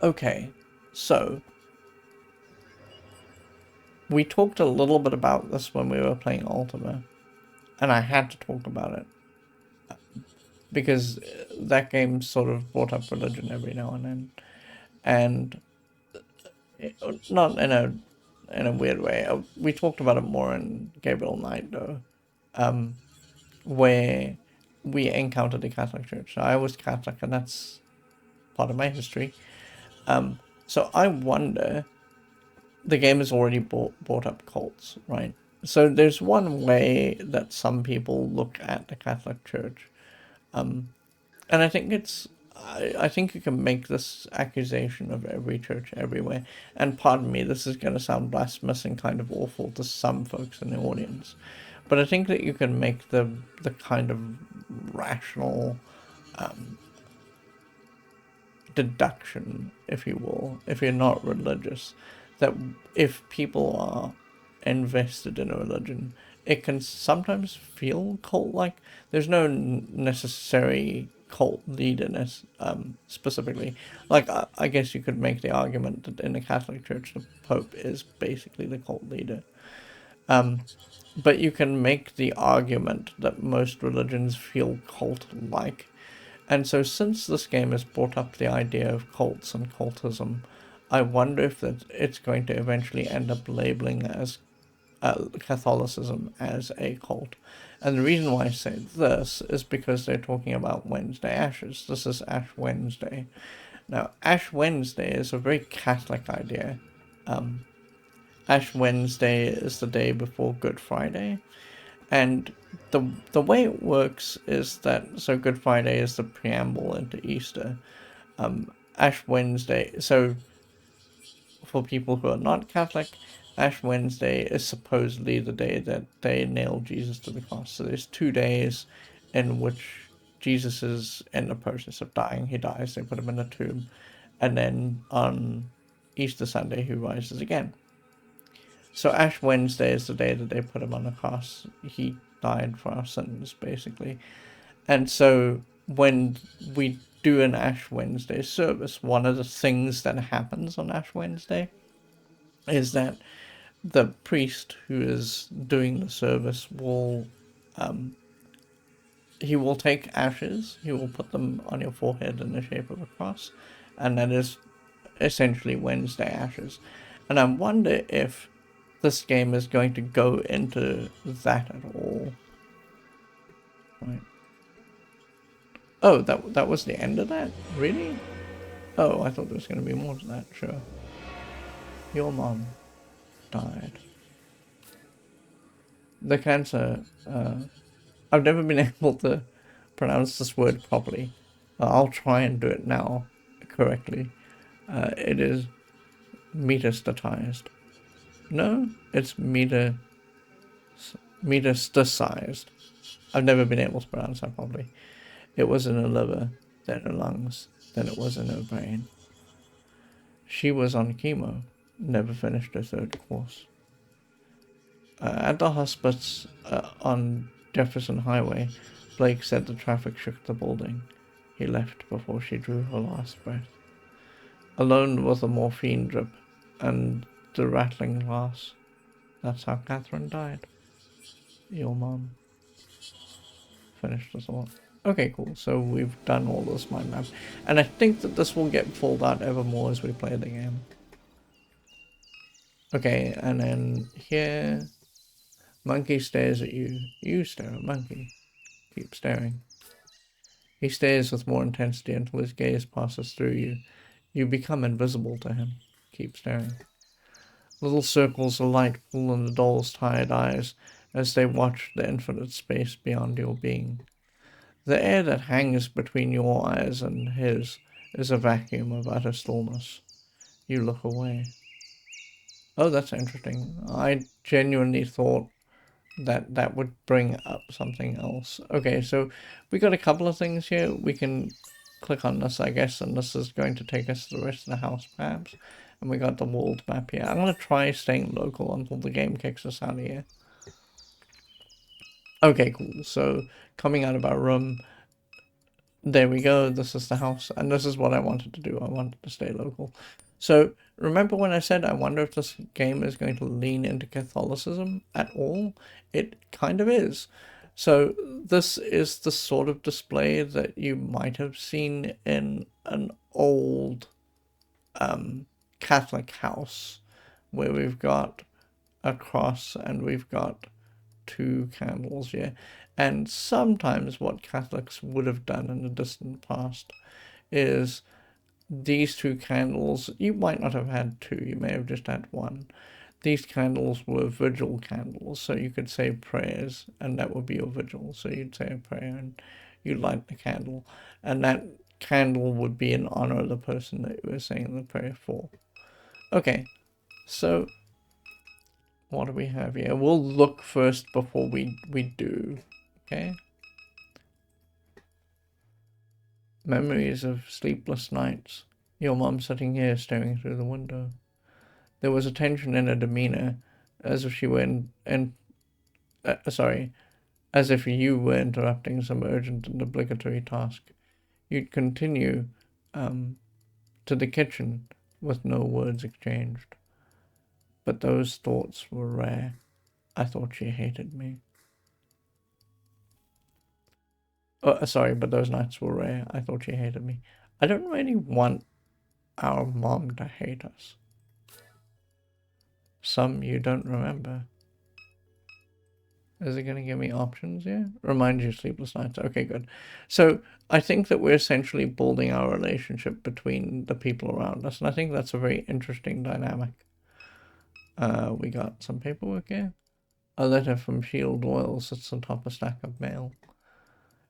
Okay, so... We talked a little bit about this when we were playing Ultima, and I had to talk about it. Because that game sort of brought up religion every now and then. And not in a weird way. We talked about it more in Gabriel Knight though, where we encountered the Catholic Church. I was Catholic, and that's part of my history. So I wonder, the game has already brought up cults, right? So there's one way that some people look at the Catholic Church, and I think I think you can make this accusation of every church everywhere. And pardon me, this is going to sound blasphemous and kind of awful to some folks in the audience, but I think that you can make the kind of rational deduction, if you will, if you're not religious, that if people are invested in a religion, it can sometimes feel cult-like. There's no necessary cult leaderness, specifically. Like, I guess you could make the argument that in the Catholic Church, the Pope is basically the cult leader. But you can make the argument that most religions feel cult-like. And so since this game has brought up the idea of cults and cultism, I wonder if that it's going to eventually end up labeling as Catholicism as a cult. And the reason why I say this is because they're talking about Wednesday Ashes. This is Ash Wednesday. Now, Ash Wednesday is a very Catholic idea. Ash Wednesday is the day before Good Friday. And the way it works is that, so Good Friday is the preamble into Easter. Ash Wednesday, so for people who are not Catholic, Ash Wednesday is supposedly the day that they nailed Jesus to the cross. So there's 2 days in which Jesus is in the process of dying. He dies, they put him in a tomb, and then on Easter Sunday he rises again. So Ash Wednesday is the day that they put him on the cross. He died for our sins, basically. And so when we do an Ash Wednesday service, one of the things that happens on Ash Wednesday is that the priest who is doing the service will he will take ashes, he will put them on your forehead in the shape of a cross, and that is essentially Wednesday Ashes. And I wonder if this game is going to go into that at all. Right. Oh, that was the end of that? Really? Oh, I thought there was going to be more to that. Sure. Your mom died. The cancer, I've never been able to pronounce this word properly. I'll try and do it now correctly. It is metastatized. No, it's metastasized. I've never been able to pronounce that properly. It was in her liver, then her lungs, then it was in her brain. She was on chemo, never finished her 3rd course. At the hospice on Jefferson Highway, Blake said the traffic shook the building. He left before she drew her last breath. Alone with a morphine drip and the rattling glass. That's how Catherine died. Your mom. Finished the thought. Okay, cool. So we've done all this mind map. And I think that this will get pulled out ever more as we play the game. Okay, and then here... Monkey stares at you. You stare at Monkey. Keep staring. He stares with more intensity until his gaze passes through you. You become invisible to him. Keep staring. Little circles of light pull in the doll's tired eyes as they watch the infinite space beyond your being. The air that hangs between your eyes and his is a vacuum of utter stillness. You look away. Oh, that's interesting. I genuinely thought that would bring up something else. Okay, so we got a couple of things here. We can click on this, I guess, and this is going to take us to the rest of the house, perhaps. And we got the world map here. I'm going to try staying local until the game kicks us out of here. Okay, cool. So, coming out of our room, there we go. This is the house, and this is what I wanted to do. I wanted to stay local. So, remember when I said I wonder if this game is going to lean into Catholicism at all? It kind of is. So, this is the sort of display that you might have seen in an old Catholic house where we've got a cross and we've got 2 candles here. And sometimes what Catholics would have done in the distant past is these 2 candles, you might not have had 2, you may have just had 1. These candles were vigil candles, so you could say prayers, and that would be your vigil. So you'd say a prayer and you'd light the candle, and that candle would be in honor of the person that you were saying the prayer for. Okay, so what do we have here? We'll look first before we do, okay? Memories of sleepless nights. Your mom sitting here staring through the window. There was a tension in her demeanor, as if she were as if you were interrupting some urgent and obligatory task. You'd continue to the kitchen with no words exchanged. But those thoughts were rare. I thought she hated me. But those nights were rare. I thought she hated me. I don't really want our mom to hate us. Some you don't remember. Is it going to give me options here? Remind you sleepless nights. Okay, good. So I think that we're essentially building our relationship between the people around us. And I think that's a very interesting dynamic. We got some paperwork here. A letter from Shield Oil sits atop a stack of mail.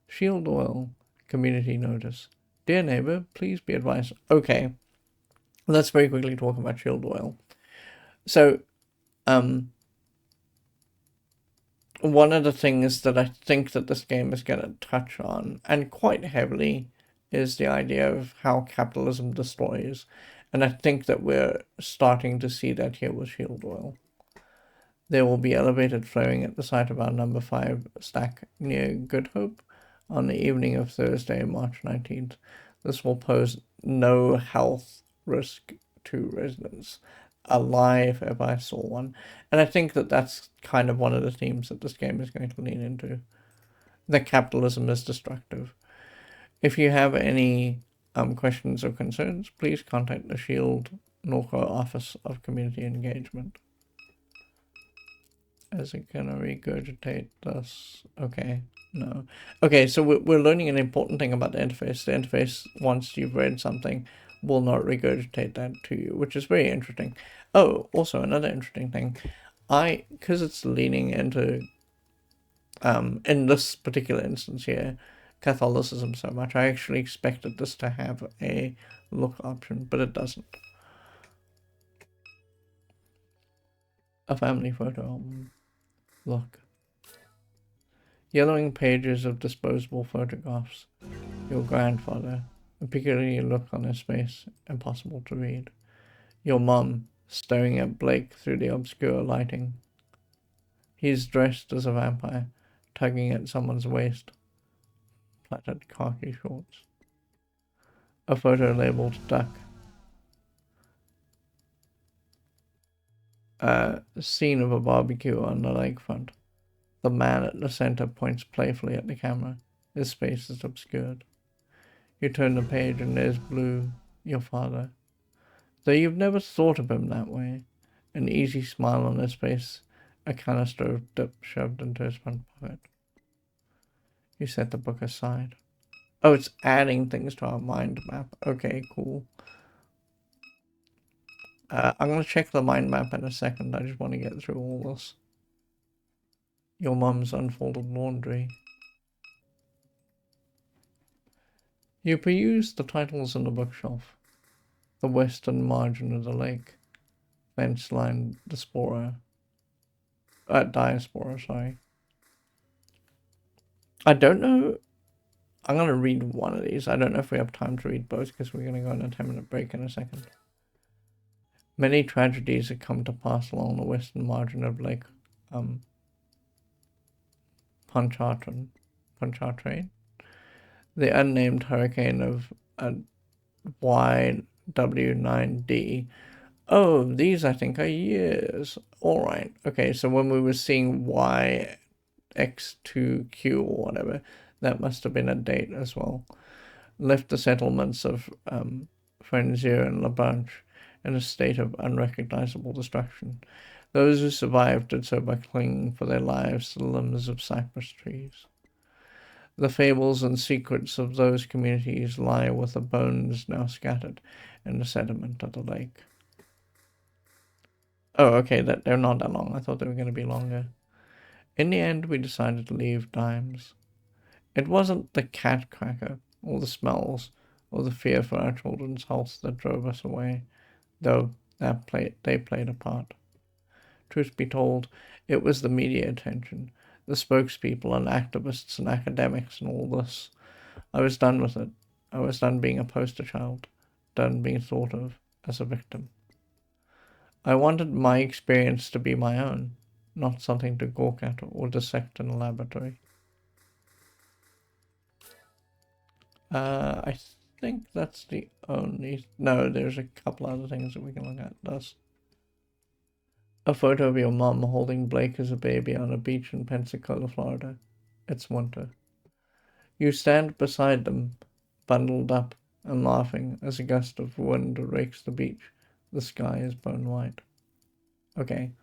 Shield Oil, community notice. Dear neighbor, please be advised. Okay, let's very quickly talk about Shield Oil. So, one of the things that I think that this game is going to touch on, and quite heavily, is the idea of how capitalism destroys. And I think that we're starting to see that here with Shield Oil. There will be elevated flaring at the site of our number 5 stack near Good Hope on the evening of Thursday, March 19th. This will pose no health risk to residents. Alive if I saw one. And I think that that's kind of one of the themes that this game is going to lean into. That capitalism is destructive. If you have any questions or concerns, please contact the Shield NORCO Office of Community Engagement. Is it gonna regurgitate this? Okay, no. Okay, so we're learning an important thing about the interface. The interface, once you've read something, will not regurgitate that to you, which is very interesting. Oh, also another interesting thing. Because it's leaning into, in this particular instance here, Catholicism so much, I actually expected this to have a look option, but it doesn't. A family photo album. Look. Yellowing pages of disposable photographs. Your grandfather. A peculiar look on his face, impossible to read. Your mum, staring at Blake through the obscure lighting. He's dressed as a vampire, tugging at someone's waist. Plaited khaki shorts. A photo labeled duck. Scene of a barbecue on the lakefront. The man at the center points playfully at the camera. His face is obscured. You turn the page and there's Blue, your father. Though you've never thought of him that way. An easy smile on his face, a canister of dip shoved into his front pocket. You set the book aside. Oh, it's adding things to our mind map. Okay, cool. I'm going to check the mind map in a second. I just want to get through all this. Your mum's unfolded laundry. You peruse the titles on the bookshelf. The western margin of the lake. Fence-lined diaspora, sorry. I don't know. I'm going to read one of these. I don't know if we have time to read both because we're going to go on a 10-minute break in a second. Many tragedies have come to pass along the western margin of Lake Pontchartrain. The unnamed hurricane of YW9D. Oh, these I think are years. Alright. Okay, so when we were seeing YX2Q or whatever, that must have been a date as well. Left the settlements of Frenzia and La Branche in a state of unrecognizable destruction. Those who survived did so by clinging for their lives to the limbs of cypress trees. The fables and secrets of those communities lie with the bones now scattered in the sediment of the lake. Oh, okay, they're not that long. I thought they were going to be longer. In the end, we decided to leave Dimes. It wasn't the cat cracker, or the smells, or the fear for our children's health that drove us away, though they played a part. Truth be told, it was the media attention, the spokespeople and activists and academics and all this. I was done with it. I was done being a poster child, done being thought of as a victim. I wanted my experience to be my own, not something to gawk at or dissect in a laboratory. I think that's the only... No, there's a couple other things that we can look at. That's a photo of your mom holding Blake as a baby on a beach in Pensacola, Florida. It's winter. You stand beside them, bundled up and laughing as a gust of wind rakes the beach. The sky is bone white. Okay,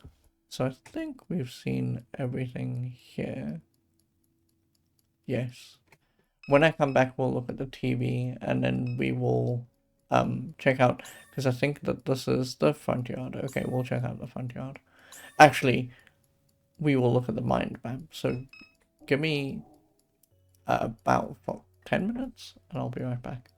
so I think we've seen everything here. Yes. When I come back, we'll look at the TV, and then we will check out, because I think that this is the front yard. Okay, we'll check out the front yard. Actually, we will look at the mind map. So give me about 10 minutes, and I'll be right back.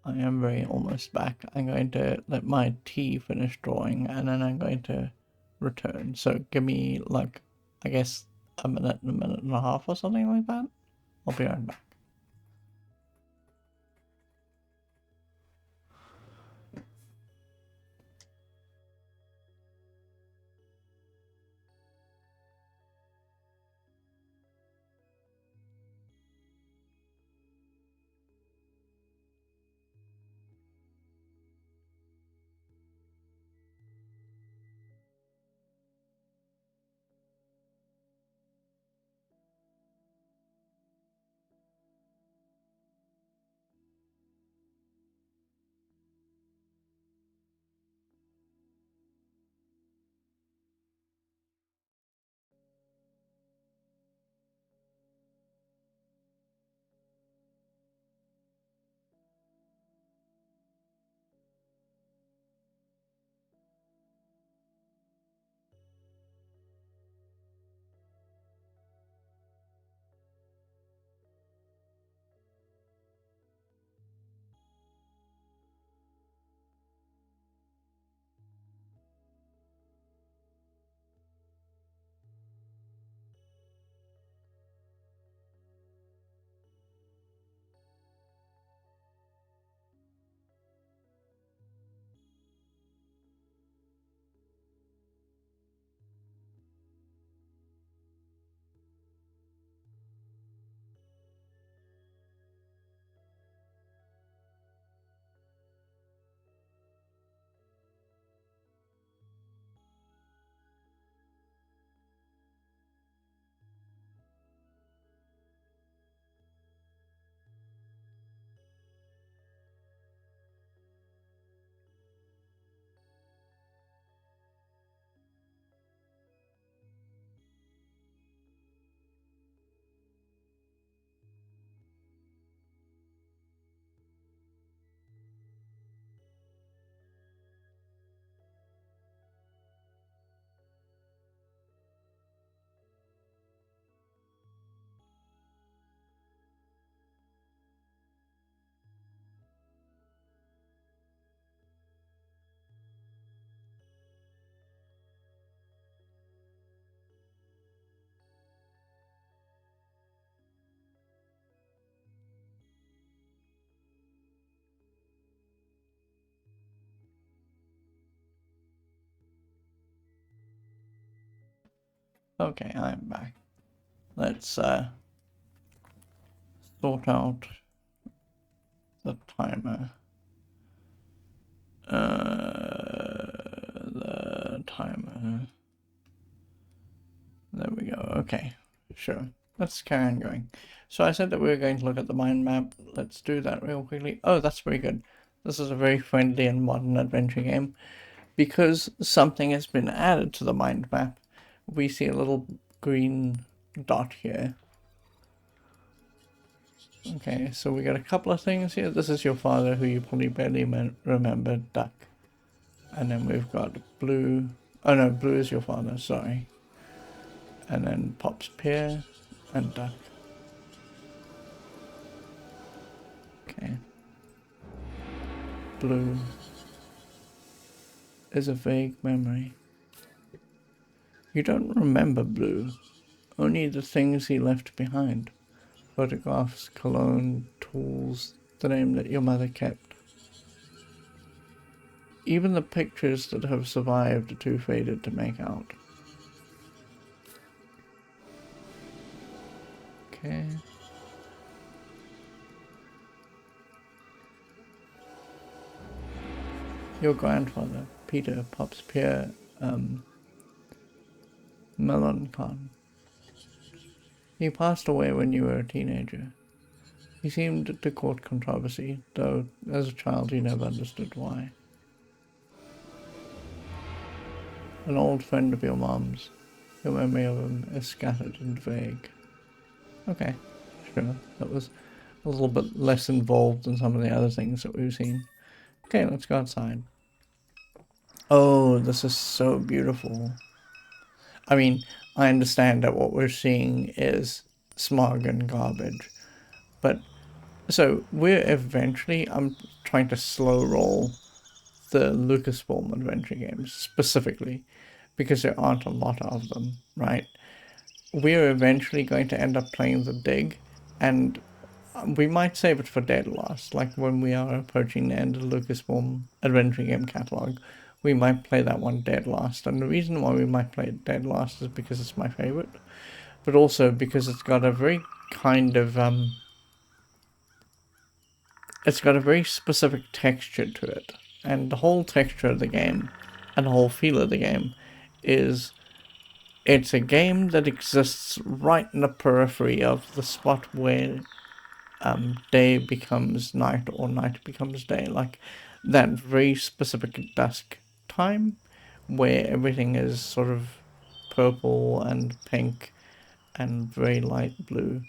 I am very almost back. I'm going to let my tea finish drawing and then I'm going to return. So give me like, I guess a minute and a half or something like that. I'll be right back. Okay, I'm back. Let's sort out the timer. The timer. There we go. Okay, sure. Let's carry on going. So I said that we were going to look at the mind map. Let's do that real quickly. Oh, that's very good. This is a very friendly and modern adventure game. Because something has been added to the mind map, we see a little green dot here. Okay, so we got a couple of things here. This is your father, who you probably barely remember, Duck. And then we've got Blue. Oh no, Blue is your father, sorry. And then Pop's Pear and Duck. Okay. Blue is a vague memory. You don't remember Blue, only the things he left behind. Photographs, cologne, tools, the name that your mother kept. Even the pictures that have survived are too faded to make out. Okay. Your grandfather, Peter Pops Pierre, Meloncon. He passed away when you were a teenager. He seemed to court controversy, though as a child you never understood why. An old friend of your mom's. Your memory of him is scattered and vague. Okay, sure. That was a little bit less involved than some of the other things that we've seen. Okay, let's go outside. Oh, this is so beautiful. I mean, I understand that what we're seeing is smog and garbage, but so we're eventually, I'm trying to slow roll the Lucasfilm adventure games specifically, because there aren't a lot of them, right? We're eventually going to end up playing the Dig, and we might save it for dead last, like when we are approaching the end of the Lucasfilm adventure game catalog. We might play that one dead last, and the reason why we might play it dead last is because it's my favorite, but also because it's got a very kind of it's got a very specific texture to it, and the whole texture of the game and the whole feel of the game is it's a game that exists right in the periphery of the spot where day becomes night or night becomes day, like that very specific dusk time where everything is sort of purple and pink and very light blue.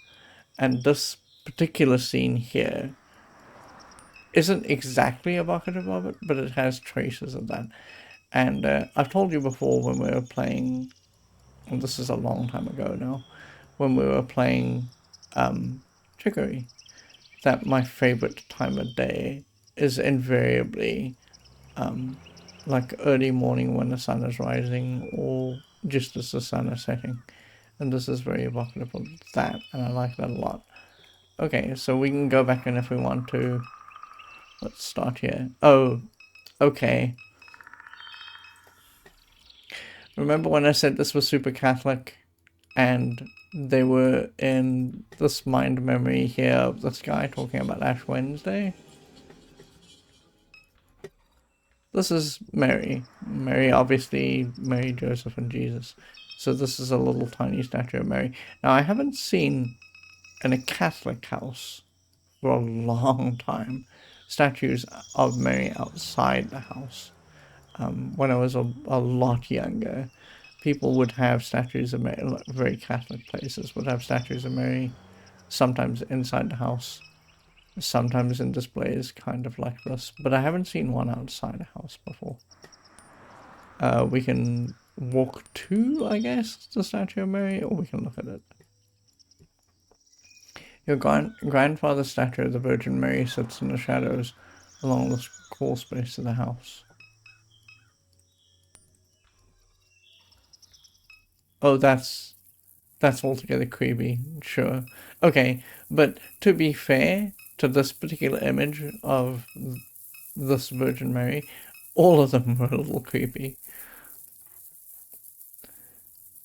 And this particular scene here isn't exactly evocative of it, but it has traces of that. And I've told you before when we were playing, and this is a long time ago now, when we were playing Chicory, that my favorite time of day is invariably like early morning when the sun is rising or just as the sun is setting. And this is very evocative of that, and I like that a lot. Okay, so we can go back in if we want to. Let's start here. Oh, okay. Remember when I said this was super Catholic? And they were in this mind memory here of this guy talking about Ash Wednesday? This is Mary. Mary, obviously, Mary, Joseph, and Jesus. So this is a little tiny statue of Mary. Now, I haven't seen in a Catholic house for a long time statues of Mary outside the house. When I was a lot younger, people would have statues of Mary, very Catholic places would have statues of Mary, sometimes inside the house, sometimes in displays kind of like this, but I haven't seen one outside a house before. We can walk to, I guess, the statue of Mary, or we can look at it. Your grandfather's statue of the Virgin Mary sits in the shadows along the crawl space of the house. Oh, that's altogether creepy, sure. Okay, but to be fair to this particular image of this Virgin Mary, all of them were a little creepy.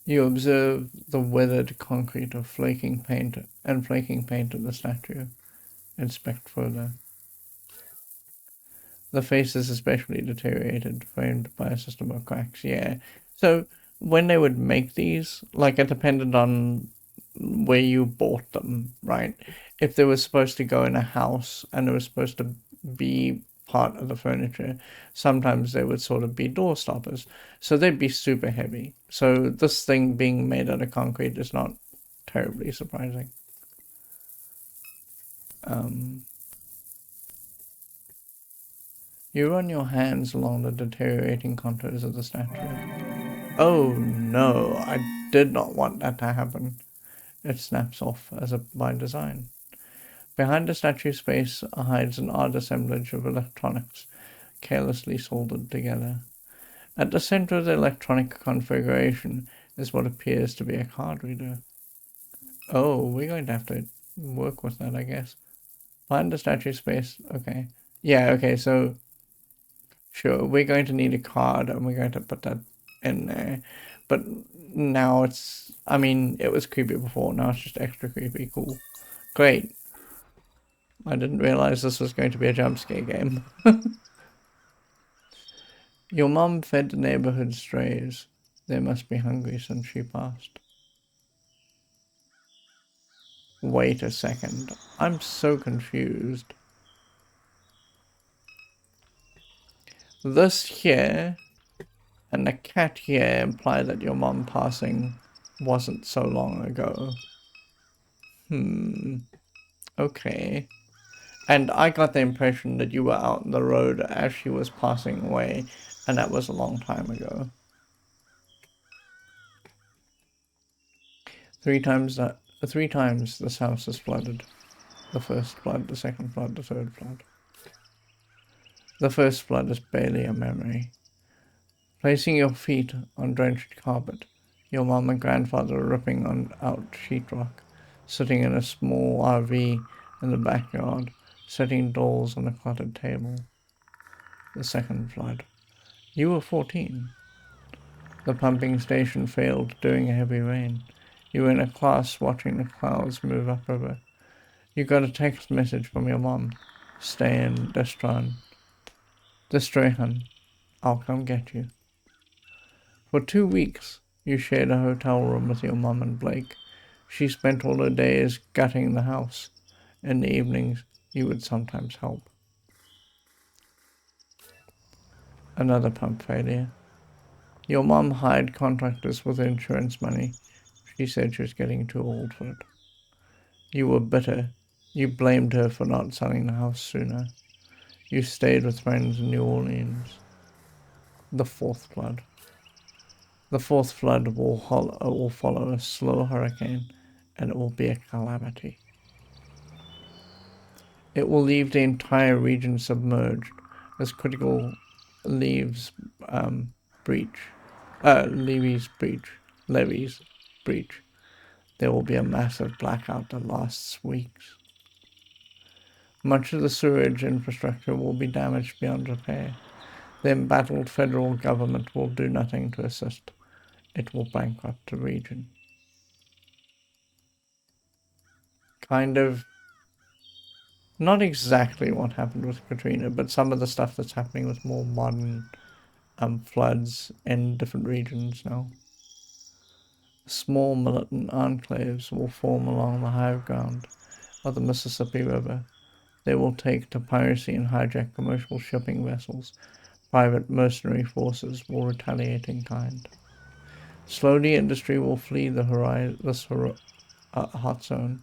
You observe the weathered concrete of flaking paint of the statue. Inspect further. The face is especially deteriorated, framed by a system of cracks. Yeah. So when they would make these, like it depended on where you bought them, right? If they were supposed to go in a house and it was supposed to be part of the furniture, sometimes they would sort of be door stoppers. So they'd be super heavy. So this thing being made out of concrete is not terribly surprising. You run your hands along the deteriorating contours of the statue. Oh no, I did not want that to happen. It snaps off as if by design. Behind the statue's face hides an odd assemblage of electronics, carelessly soldered together. At the center of the electronic configuration is what appears to be a card reader. Oh, we're going to have to work with that, I guess. Behind the statue's face, okay. Yeah, okay, so sure, we're going to need a card and we're going to put that in there. But now it's, I mean, it was creepy before, now it's just extra creepy. Cool. Great. I didn't realize this was going to be a jump scare game. Your mom fed the neighborhood strays. They must be hungry since she passed. Wait a second. I'm so confused. This here and the cat here imply that your mom passing wasn't so long ago. Okay. And I got the impression that you were out on the road as she was passing away, and that was a long time ago. Three times this house is flooded. The first flood, the second flood, the third flood. The first flood is barely a memory. Placing your feet on drenched carpet, your mom and grandfather ripping out sheetrock, sitting in a small RV in the backyard, setting dolls on a cluttered table. The second flood. You were 14. The pumping station failed during a heavy rain. You were in a class watching the clouds move upriver. You got a text message from your mom. Stay in Destran. Destrehan. I'll come get you. For 2 weeks, you shared a hotel room with your mom and Blake. She spent all her days gutting the house. In the evenings, you would sometimes help. Another pump failure. Your mom hired contractors with insurance money. She said she was getting too old for it. You were bitter. You blamed her for not selling the house sooner. You stayed with friends in New Orleans. The fourth flood. The fourth flood will follow a slow hurricane, and it will be a calamity. It will leave the entire region submerged as critical levees breach. Levees breach. There will be a massive blackout that lasts weeks. Much of the sewage infrastructure will be damaged beyond repair. The embattled federal government will do nothing to assist. It will bankrupt the region. Kind of, not exactly what happened with Katrina, but some of the stuff that's happening with more modern floods in different regions now. Small militant enclaves will form along the high ground of the Mississippi River. They will take to piracy and hijack commercial shipping vessels. Private mercenary forces will retaliate in kind. Slowly, industry will flee this hot zone.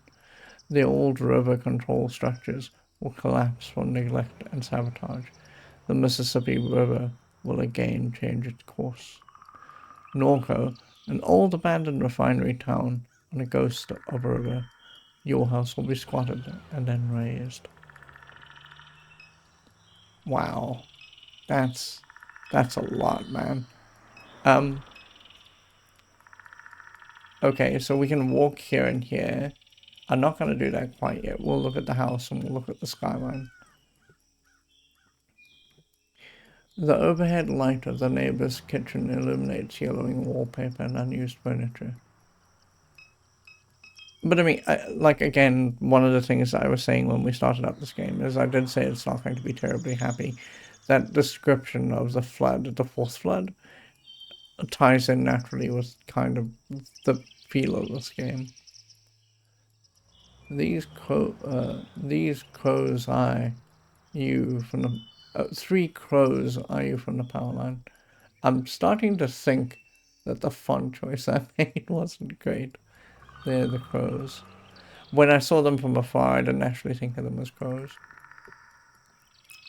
The old river control structures will collapse from neglect and sabotage. The Mississippi River will again change its course. NORCO, an old abandoned refinery town on a ghost of a river. Your house will be squatted and then razed. Wow. That's a lot, man. Okay, so we can walk here and here. I'm not going to do that quite yet. We'll look at the house and we'll look at the skyline. The overhead light of the neighbor's kitchen illuminates yellowing wallpaper and unused furniture. But I mean, again, one of the things I was saying when we started up this game is I did say it's not going to be terribly happy. That description of the flood, the fourth flood, ties in naturally with kind of the feel of this game. These crows eye you from the 3 crows eye you from the power line. I'm starting to think that the font choice I made wasn't great. They're the crows. When I saw them from afar, I didn't actually think of them as crows.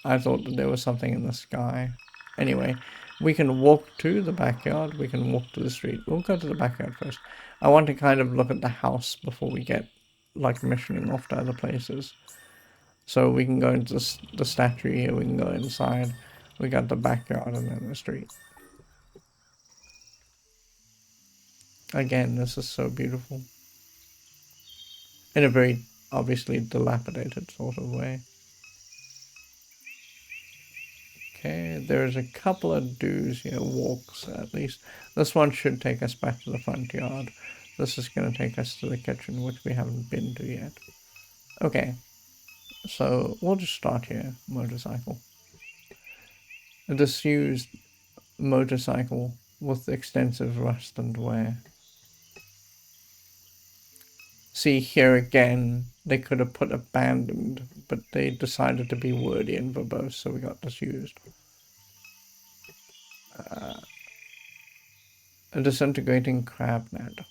I thought that there was something in the sky. Anyway, we can walk to the backyard. We can walk to the street. We'll go to the backyard first. I want to kind of look at the house before we get, missioning off to other places. So we can go into the statue here. We can go inside. We got the backyard and then the street. Again, this is so beautiful. In a very, obviously, dilapidated sort of way. Okay, there's a couple of do's here, walks at least. This one should take us back to the front yard. This is going to take us to the kitchen, which we haven't been to yet. Okay, so we'll just start here. Motorcycle. A disused motorcycle with extensive rust and wear. See, here again, they could have put abandoned, but they decided to be wordy and verbose, so we got disused. A disintegrating crab net.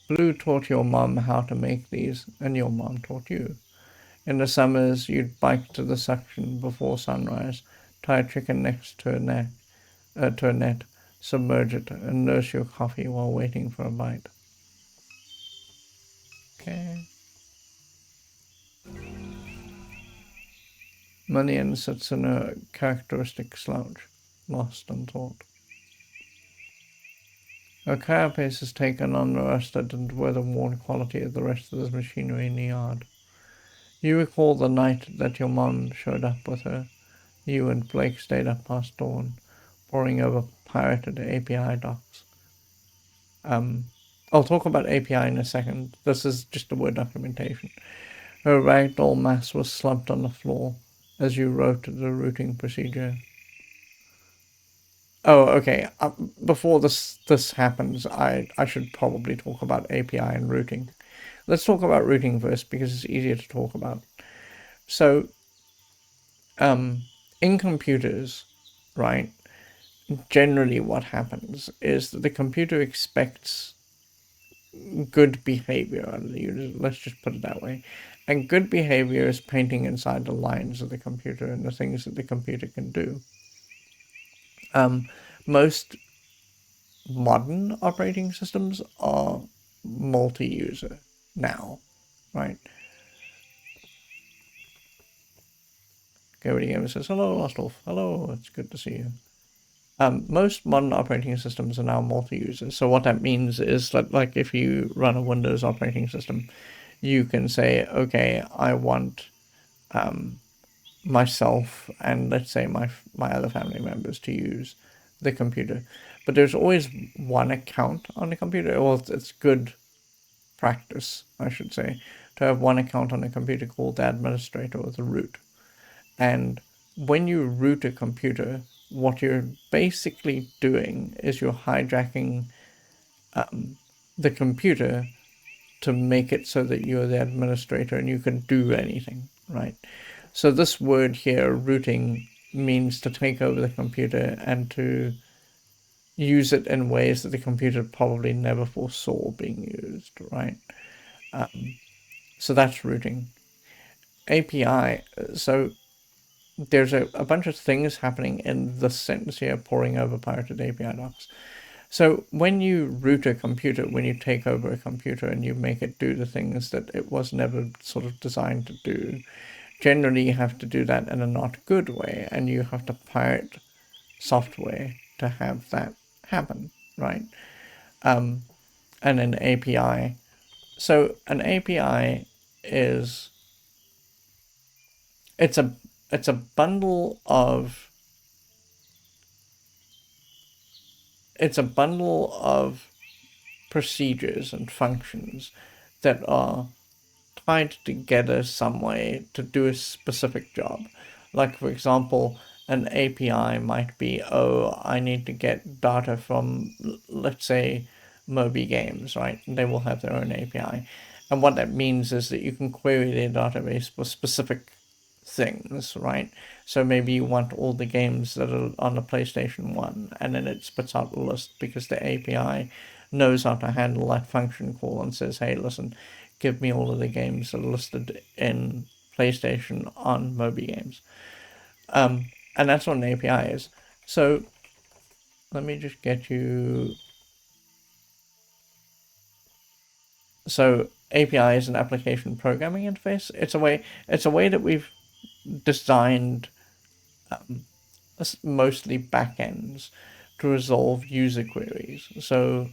Blue taught your mom how to make these, and your mom taught you. In the summers, you'd bike to the suction before sunrise, tie a chicken next to a net, submerge it, and nurse your coffee while waiting for a bite. Okay. Mannion sits in a characteristic slouch, lost in thought. Her carapace is taken unrested and weather-worn quality of the rest of the machinery in the yard. You recall the night that your mom showed up with her. You and Blake stayed up past dawn, poring over pirated API docs. I'll talk about API in a second. This is just a word documentation. Her ragdoll mass was slumped on the floor as you wrote the routing procedure. Oh, okay. Before this happens, I should probably talk about API and routing. Let's talk about routing first because it's easier to talk about. So, in computers, right, generally what happens is that the computer expects good behavior out of the user. Let's just put it that way. And good behavior is painting inside the lines of the computer and the things that the computer can do. Most modern operating systems are multi-user now, right? Gary Gamer says, hello, Lost Wolf. Hello, it's good to see you. Most modern operating systems are now multi-user. So what that means is that, like, if you run a Windows operating system, you can say, okay, I want myself and let's say my other family members to use the computer. But there's always one account on the computer. Well, it's good practice, I should say, to have one account on the computer called the administrator or the root. And when you root a computer, what you're basically doing is you're hijacking the computer to make it so that you're the administrator and you can do anything, right? So this word here, rooting, means to take over the computer and to use it in ways that the computer probably never foresaw being used, right? So that's rooting. API, so there's a bunch of things happening in this sentence here, poring over pirated API docs. So when you root a computer, when you take over a computer and you make it do the things that it was never sort of designed to do, generally you have to do that in a not good way, and you have to pirate software to have that happen, right? And an API. So an API is it's a bundle of procedures and functions that are tied together some way to do a specific job. Like, for example, an API might be, oh, I need to get data from, let's say, Moby Games, right? They will have their own API. And what that means is that you can query their database for specific things, right? So maybe you want all the games that are on the PlayStation 1, and then it spits out a list because the API knows how to handle that function call and says, hey, listen, give me all of the games that are listed in PlayStation on Moby Games. And that's what an API is. So let me just get you. So API is an application programming interface. It's a way that we've designed mostly backends to resolve user queries. So,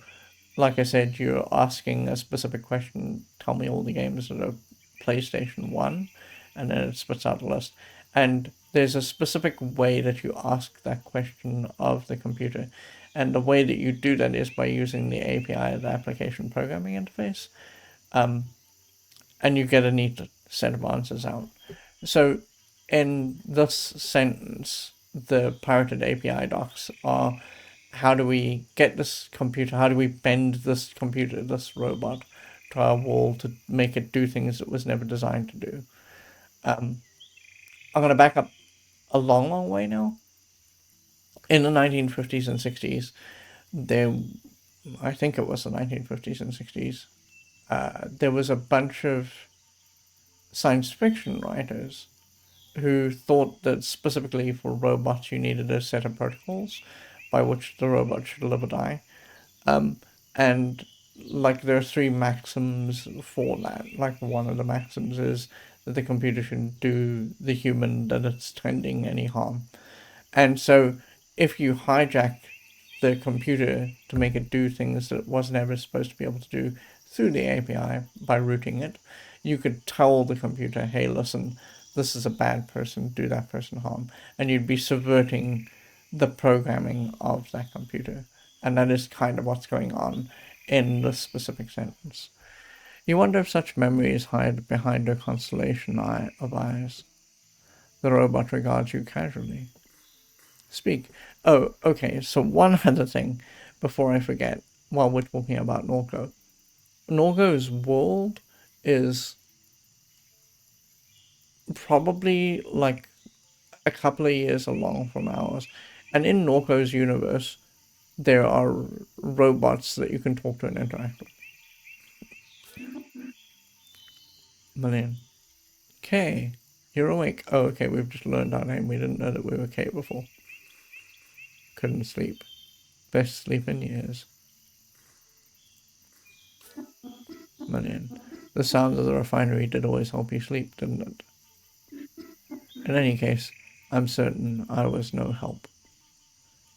like I said, you're asking a specific question, tell me all the games that are PlayStation 1, and then it spits out a list. And there's a specific way that you ask that question of the computer. And the way that you do that is by using the API, the application programming interface. And you get a neat set of answers out. So in this sentence, the pirated API docs are, how do we get this computer, how do we bend this computer, this robot, to our wall to make it do things it was never designed to do. I'm going to back up a long, long way now. In the 1950s and 60s, I think it was the 1950s and 60s, there was a bunch of science fiction writers who thought that specifically for robots you needed a set of protocols by which the robot should live or die. And like there are three maxims for that. Like one of the maxims is that the computer shouldn't do the human that it's tending any harm. And so if you hijack the computer to make it do things that it was never supposed to be able to do through the API by routing it, you could tell the computer, hey, listen, this is a bad person, do that person harm. And you'd be subverting the programming of that computer. And that is kind of what's going on in this specific sentence. You wonder if such memories hide behind a constellation of eyes. The robot regards you casually. Speak. Oh, okay, so one other thing before I forget while we're talking about NORCO. NORCO's world is probably like a couple of years along from ours. And in NORCO's universe, there are robots that you can talk to and interact with. Million. Kay, you're awake. Oh, okay, we've just learned our name. We didn't know that we were Kay before. Couldn't sleep. Best sleep in years. Million. The sound of the refinery did always help you sleep, didn't it? In any case, I'm certain I was no help.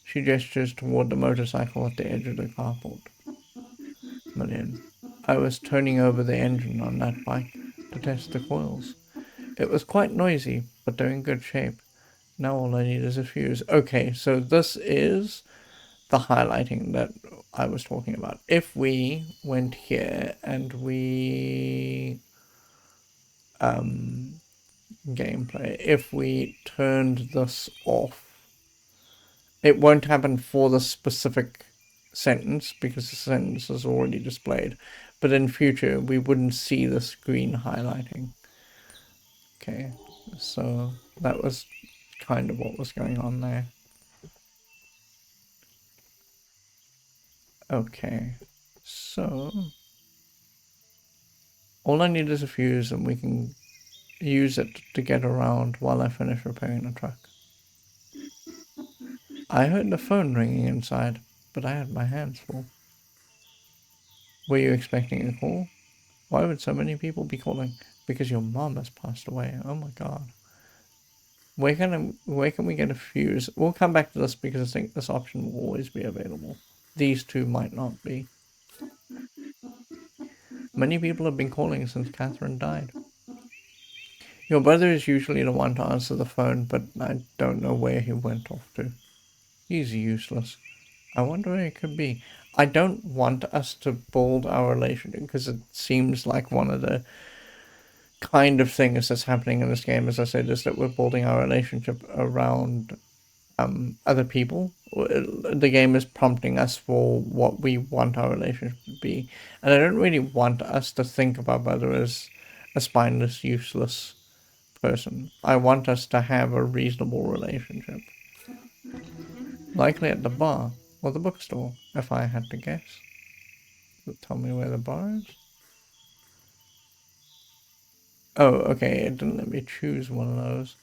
She gestures toward the motorcycle at the edge of the carport. Million. I was turning over the engine on that bike to test the coils. It was quite noisy, but they're in good shape. Now all I need is a fuse. Okay, so this is the highlighting that I was talking about. If we went here and we gameplay, if we turned this off, it won't happen for the specific sentence because the sentence is already displayed, but in future we wouldn't see the screen highlighting. Okay, so that was kind of what was going on there. Okay, so all I need is a fuse and we can use it to get around while I finish repairing the truck. I heard the phone ringing inside, but I had my hands full. Were you expecting a call? Why would so many people be calling? Because your mom has passed away. Oh my god. Where can we get a fuse? We'll come back to this because I think this option will always be available. These two might not be. Many people have been calling since Catherine died. Your brother is usually the one to answer the phone, but I don't know where he went off to. He's useless. I wonder where it could be. I don't want us to build our relationship because it seems like one of the kind of things that's happening in this game, as I said, is that we're building our relationship around other people. The game is prompting us for what we want our relationship to be. And I don't really want us to think of our brother as a spineless, useless person. I want us to have a reasonable relationship. Likely at the bar or the bookstore, if I had to guess. Tell me where the bar is. Oh, okay, it didn't let me choose one of those.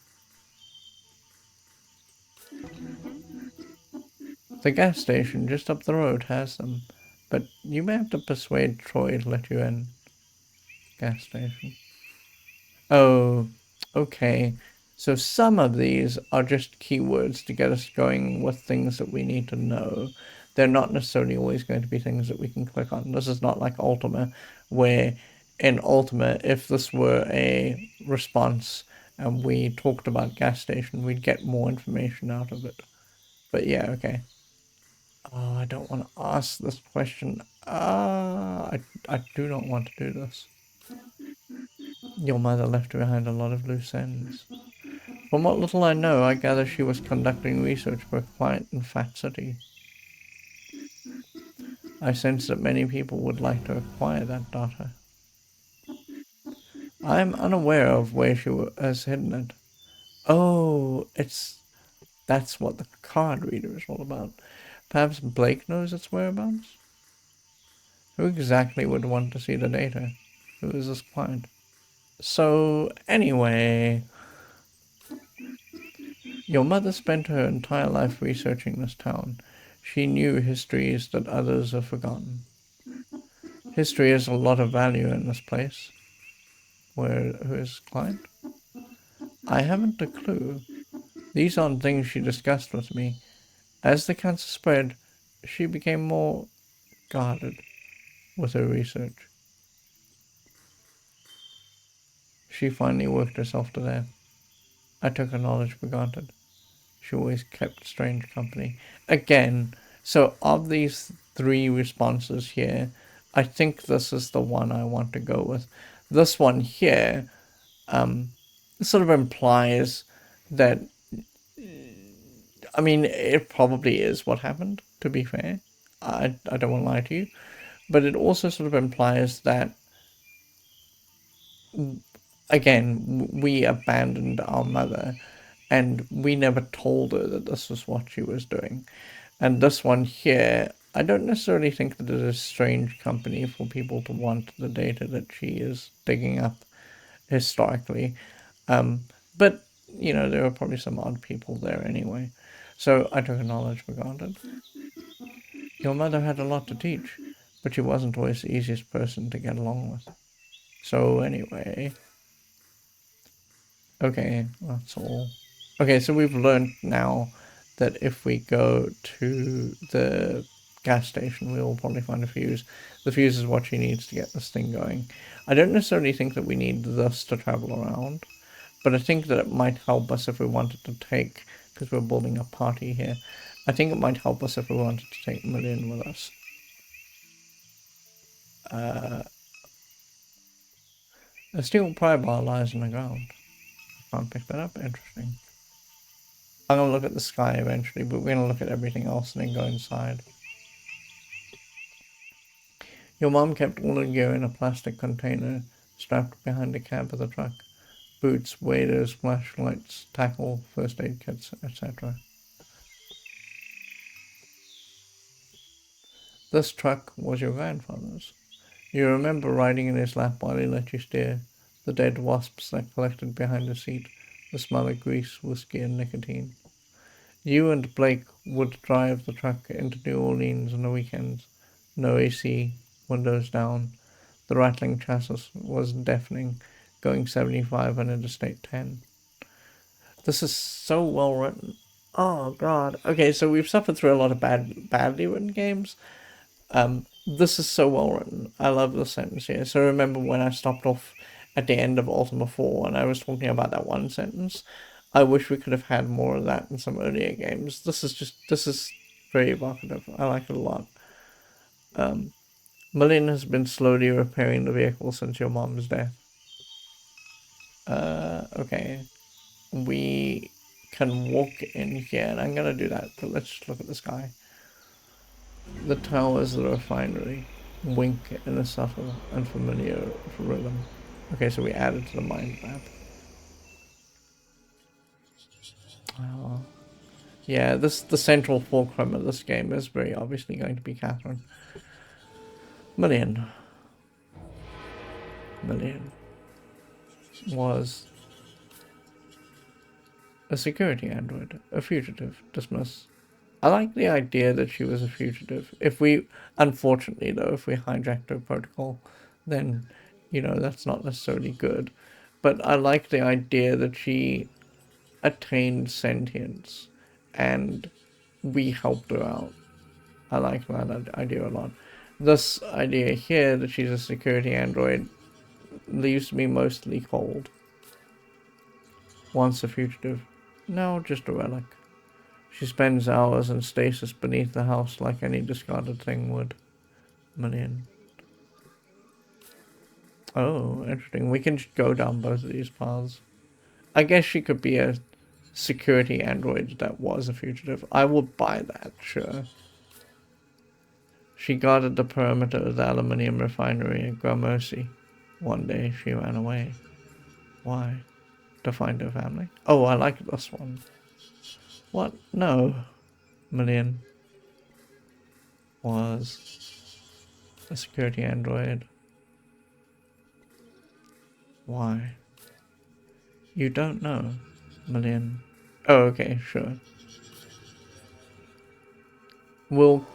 The gas station just up the road has them, but you may have to persuade Troy to let you in. Gas station. Oh, okay. So some of these are just keywords to get us going with things that we need to know. They're not necessarily always going to be things that we can click on. This is not like Ultima, where in Ultima, if this were a response and we talked about gas station, we'd get more information out of it. But yeah, okay. Oh, I don't want to ask this question. I do not want to do this. Your mother left behind a lot of loose ends. From what little I know, I gather she was conducting research for a client in Fat City. I sense that many people would like to acquire that data. I am unaware of where she has hidden it. Oh, that's what the card reader is all about. Perhaps Blake knows its whereabouts? Who exactly would want to see the data? Who is this client? So, anyway, your mother spent her entire life researching this town. She knew histories that others have forgotten. History has a lot of value in this place. Who is client? I haven't a clue. These aren't things she discussed with me. As the cancer spread, she became more guarded with her research. She finally worked herself to death. I took her knowledge for granted. She always kept strange company. Again, so of these three responses here, I think this is the one I want to go with. This one here sort of implies that, I mean, it probably is what happened, to be fair. I don't want to lie to you. But it also sort of implies that, again, we abandoned our mother and we never told her that this was what she was doing. And this one here, I don't necessarily think that it is strange company for people to want the data that she is digging up historically. But, you know, there are probably some odd people there anyway. So I took a knowledge for granted. Your mother had a lot to teach, but she wasn't always the easiest person to get along with. So anyway, okay, that's all. Okay, so we've learned now that if we go to the gas station, we will probably find a fuse. The fuse is what she needs to get this thing going. I don't necessarily think that we need this to travel around, but I think that it might help us if we wanted to take, because we're building a party here, I think it might help us if we wanted to take Million with us. A steel pry bar lies on the ground. I can't pick that up. Interesting. I'm going to look at the sky eventually, but we're going to look at everything else and then go inside. Your mom kept all her gear in a plastic container strapped behind the cab of the truck. Boots, waders, flashlights, tackle, first aid kits, etc. This truck was your grandfather's. You remember riding in his lap while he let you steer, the dead wasps that collected behind the seat, the smell of grease, whiskey, and nicotine. You and Blake would drive the truck into New Orleans on the weekends. No AC, windows down. The rattling chassis was deafening, going 75 on Interstate 10. This is so well written. Oh god. Okay, so we've suffered through a lot of badly written games. This is so well written. I love the sentence here. So remember when I stopped off at the end of Ultima 4 and I was talking about that one sentence? I wish we could have had more of that in some earlier games. This is very evocative. I like it a lot. Million has been slowly repairing the vehicle since your mom's death. Okay. We can walk in here, and I'm gonna do that, but let's just look at the sky. The towers of the refinery wink in a subtle and familiar rhythm. Okay, so we added to the mind map. Oh. Yeah, the central fulcrum of this game is very obviously going to be Catherine. Million was a security android, a fugitive, dismiss. I like the idea that she was a fugitive. Unfortunately though, if we hijacked her protocol, then, you know, that's not necessarily good. But I like the idea that she attained sentience and we helped her out. I like that idea a lot. This idea here that she's a security android leaves me mostly cold. Once a fugitive, now just a relic. She spends hours in stasis beneath the house like any discarded thing would. Million. Oh, interesting. We can just go down both of these paths. I guess she could be a security android that was a fugitive. I would buy that, sure. She guarded the perimeter of the aluminium refinery at Gramercy. One day she ran away. Why? To find her family? Oh, I like this one. What? No. Million was a security android. Why? You don't know. Million. Oh, okay, sure. We'll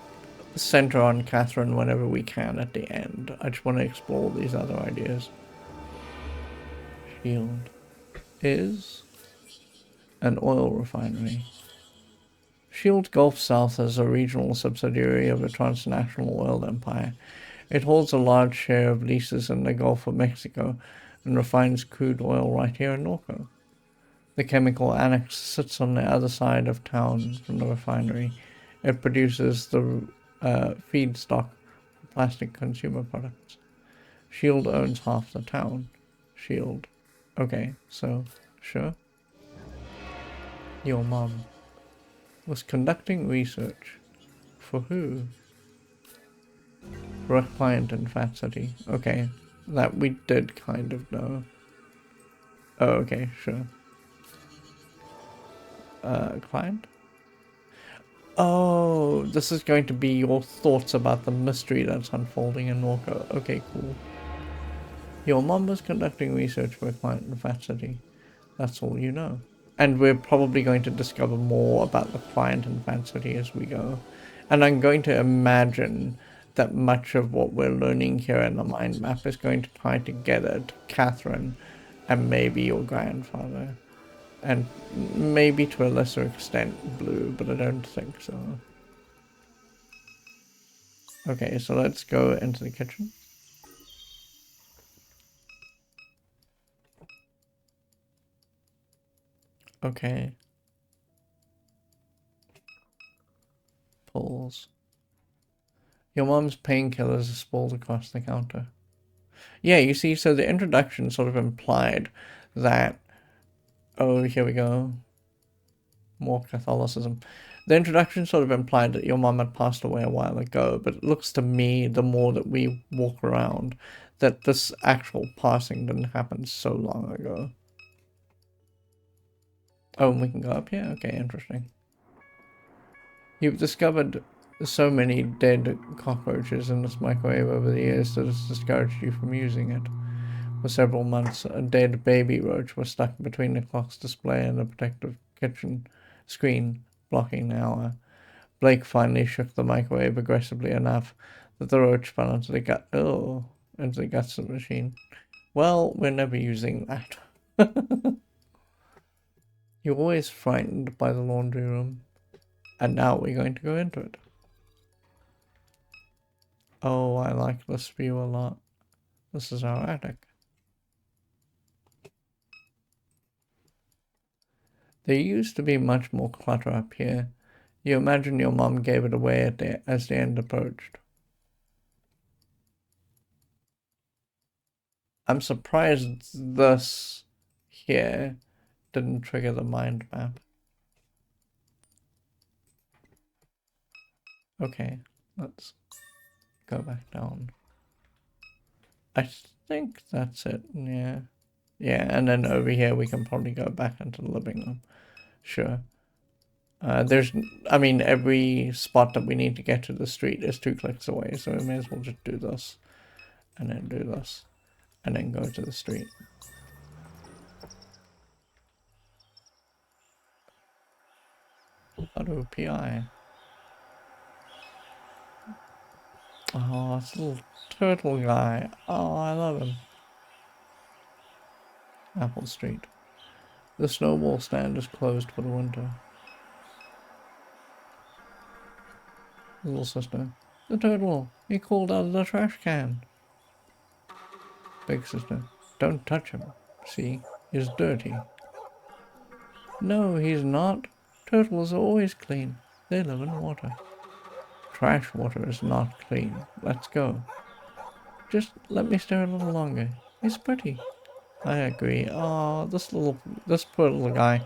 center on Catherine whenever we can at the end. I just want to explore these other ideas. Shield is an oil refinery. Shield Gulf South is a regional subsidiary of a transnational oil empire. It holds a large share of leases in the Gulf of Mexico and refines crude oil right here in NORCO. The chemical annex sits on the other side of town from the refinery. It produces the feedstock for plastic consumer products. Shield owns half the town. Shield. Okay, so, sure. Your mom was conducting research. For who? For a client in Fat City. Okay, that we did kind of know. Oh, okay, sure. Client? Oh, this is going to be your thoughts about the mystery that's unfolding in NORCO. Okay, cool. Your mom was conducting research for a client in Fat City. That's all you know. And we're probably going to discover more about the client in Fat City as we go. And I'm going to imagine that much of what we're learning here in the mind map is going to tie together to Catherine and maybe your grandfather. And maybe to a lesser extent Blue, but I don't think so. Okay, so let's go into the kitchen. Okay. Pulls. Your mom's painkillers are sprawled across the counter. Yeah, you see, so the introduction sort of implied that... Oh, here we go. More Catholicism. The introduction sort of implied that your mom had passed away a while ago, but it looks to me, the more that we walk around, that this actual passing didn't happen so long ago. Oh, and we can go up here? Okay, interesting. You've discovered so many dead cockroaches in this microwave over the years that it's discouraged you from using it. For several months, a dead baby roach was stuck between the clock's display and the protective kitchen screen, blocking the hour. Blake finally shook the microwave aggressively enough that the roach fell into the into the guts of the machine. Well, we're never using that. You're always frightened by the laundry room. And now we're going to go into it. Oh, I like this view a lot. This is our attic. There used to be much more clutter up here. You imagine your mom gave it away as the end approached. I'm surprised this here didn't trigger the mind map. Okay, let's go back down. I think that's it, yeah. Yeah, and then over here we can probably go back into the living room. Sure. I mean, every spot that we need to get to the street is 2 clicks away, so we may as well just do this, and then do this, and then go to the street. Auto PI. Oh, it's a little turtle guy. Oh, I love him. Apple Street. The snowball stand is closed for the winter. Little sister. The turtle. He called out of the trash can. Big sister. Don't touch him. See? He's dirty. No, he's not. Turtles are always clean. They live in water. Trash water is not clean. Let's go. Just let me stay a little longer. He's pretty. I agree. Oh, this poor little guy.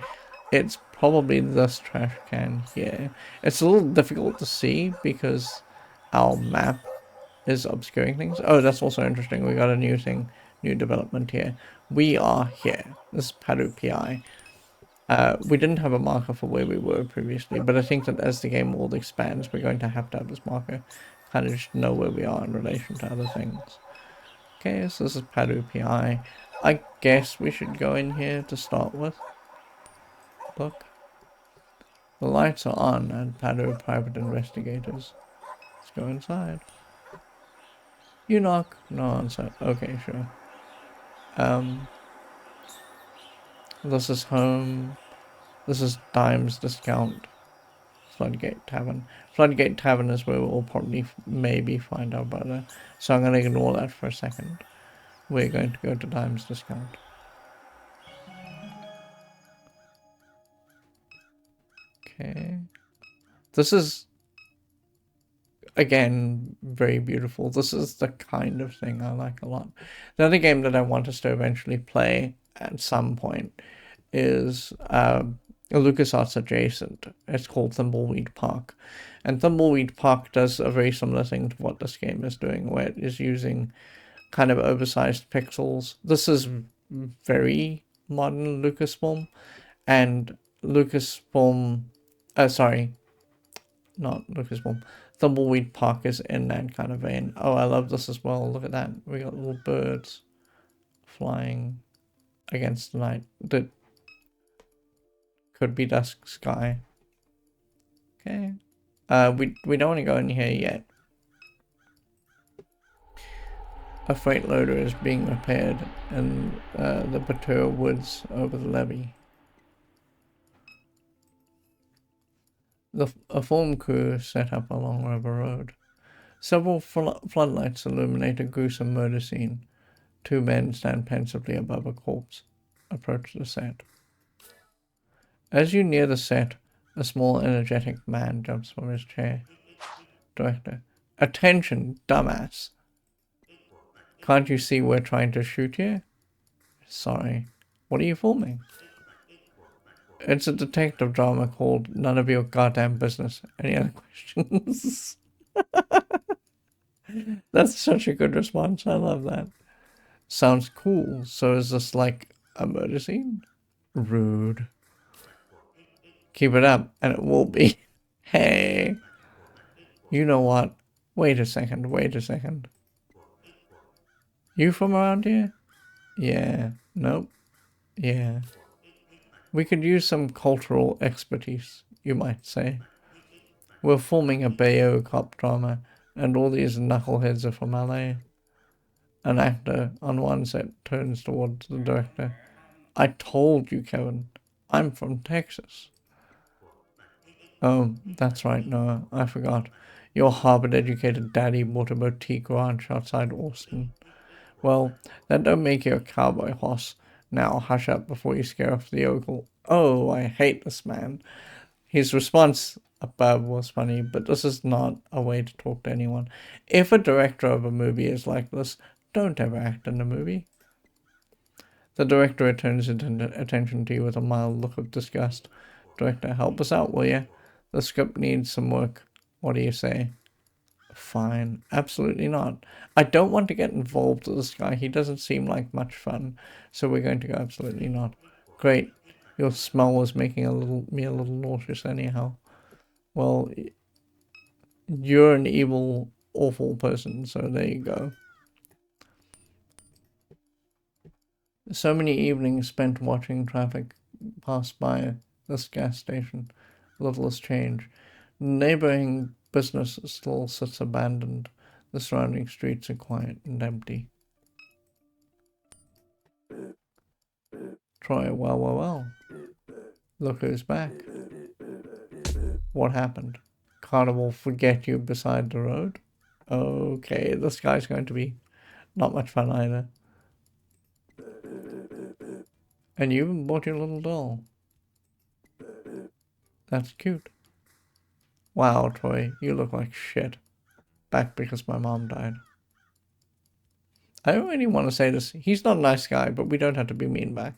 It's probably this trash can here. It's a little difficult to see because our map is obscuring things. Oh, that's also interesting. We got a new thing, new development here. We are here. This is Padu PI. We didn't have a marker for where we were previously, but I think that as the game world expands, we're going to have this marker. Kind of just know where we are in relation to other things. Okay, so this is Padu PI. I guess we should go in here to start with. Look. The lights are on at Padu Private Investigators. Let's go inside. You knock. No answer. Okay, sure. This is home. This is Dime's Discount. Floodgate Tavern. Floodgate Tavern is where we'll probably maybe find our brother. So I'm going to ignore that for a second. We're going to go to Dime's Discount. Okay. This is, again, very beautiful. This is the kind of thing I like a lot. The other game that I want us to eventually play at some point is LucasArts adjacent. It's called Thimbleweed Park. And Thimbleweed Park does a very similar thing to what this game is doing, where it is using kind of oversized pixels. This is very modern Lucasfilm, and Lucasfilm, sorry, not Lucasfilm, Thimbleweed Park is in that kind of vein. Oh, I love this as well. Look at that. We got little birds flying against the night. That could be dusk sky. Okay. We don't want to go in here yet. A freight loader is being repaired in the Batur woods over the levee. A film crew set up along River Road. Several floodlights illuminate a gruesome murder scene. Two men stand pensively above a corpse. Approach the set. As you near the set, a small, energetic man jumps from his chair. Director. Attention, dumbass. Can't you see we're trying to shoot here? Sorry. What are you filming? It's a detective drama called None of Your Goddamn Business. Any other questions? That's such a good response. I love that. Sounds cool. So is this like a murder scene? Rude. Keep it up and it will be. Hey. You know what? Wait a second. Wait a second. You from around here? Yeah. Nope. Yeah. We could use some cultural expertise, you might say. We're filming a Bayo cop drama, and all these knuckleheads are from LA. An actor on one set turns towards the director. I told you, Kevin. I'm from Texas. Oh, that's right, Noah. I forgot. Your Harvard-educated daddy bought a boutique ranch outside Austin. Well, that don't make you a cowboy horse. Now hush up before you scare off the yokel. Oh, I hate this man. His response above was funny, but this is not a way to talk to anyone. If a director of a movie is like this, don't ever act in a movie. The director returns attention to you with a mild look of disgust. Director, help us out, will you? The script needs some work. What do you say? Fine. Absolutely not. I don't want to get involved with this guy. He doesn't seem like much fun. So we're going to go absolutely not. Great. Your smell was making me a little nauseous anyhow. Well, you're an evil, awful person, so there you go. So many evenings spent watching traffic pass by this gas station. Little has changed. Neighboring business still sits abandoned. The surrounding streets are quiet and empty. Troy, well. Look who's back. What happened? Carnival forget you beside the road? Okay, this guy's going to be not much fun either. And you even bought your little doll. That's cute. Wow, Troy, you look like shit. Back because my mom died. I don't really want to say this. He's not a nice guy, but we don't have to be mean back.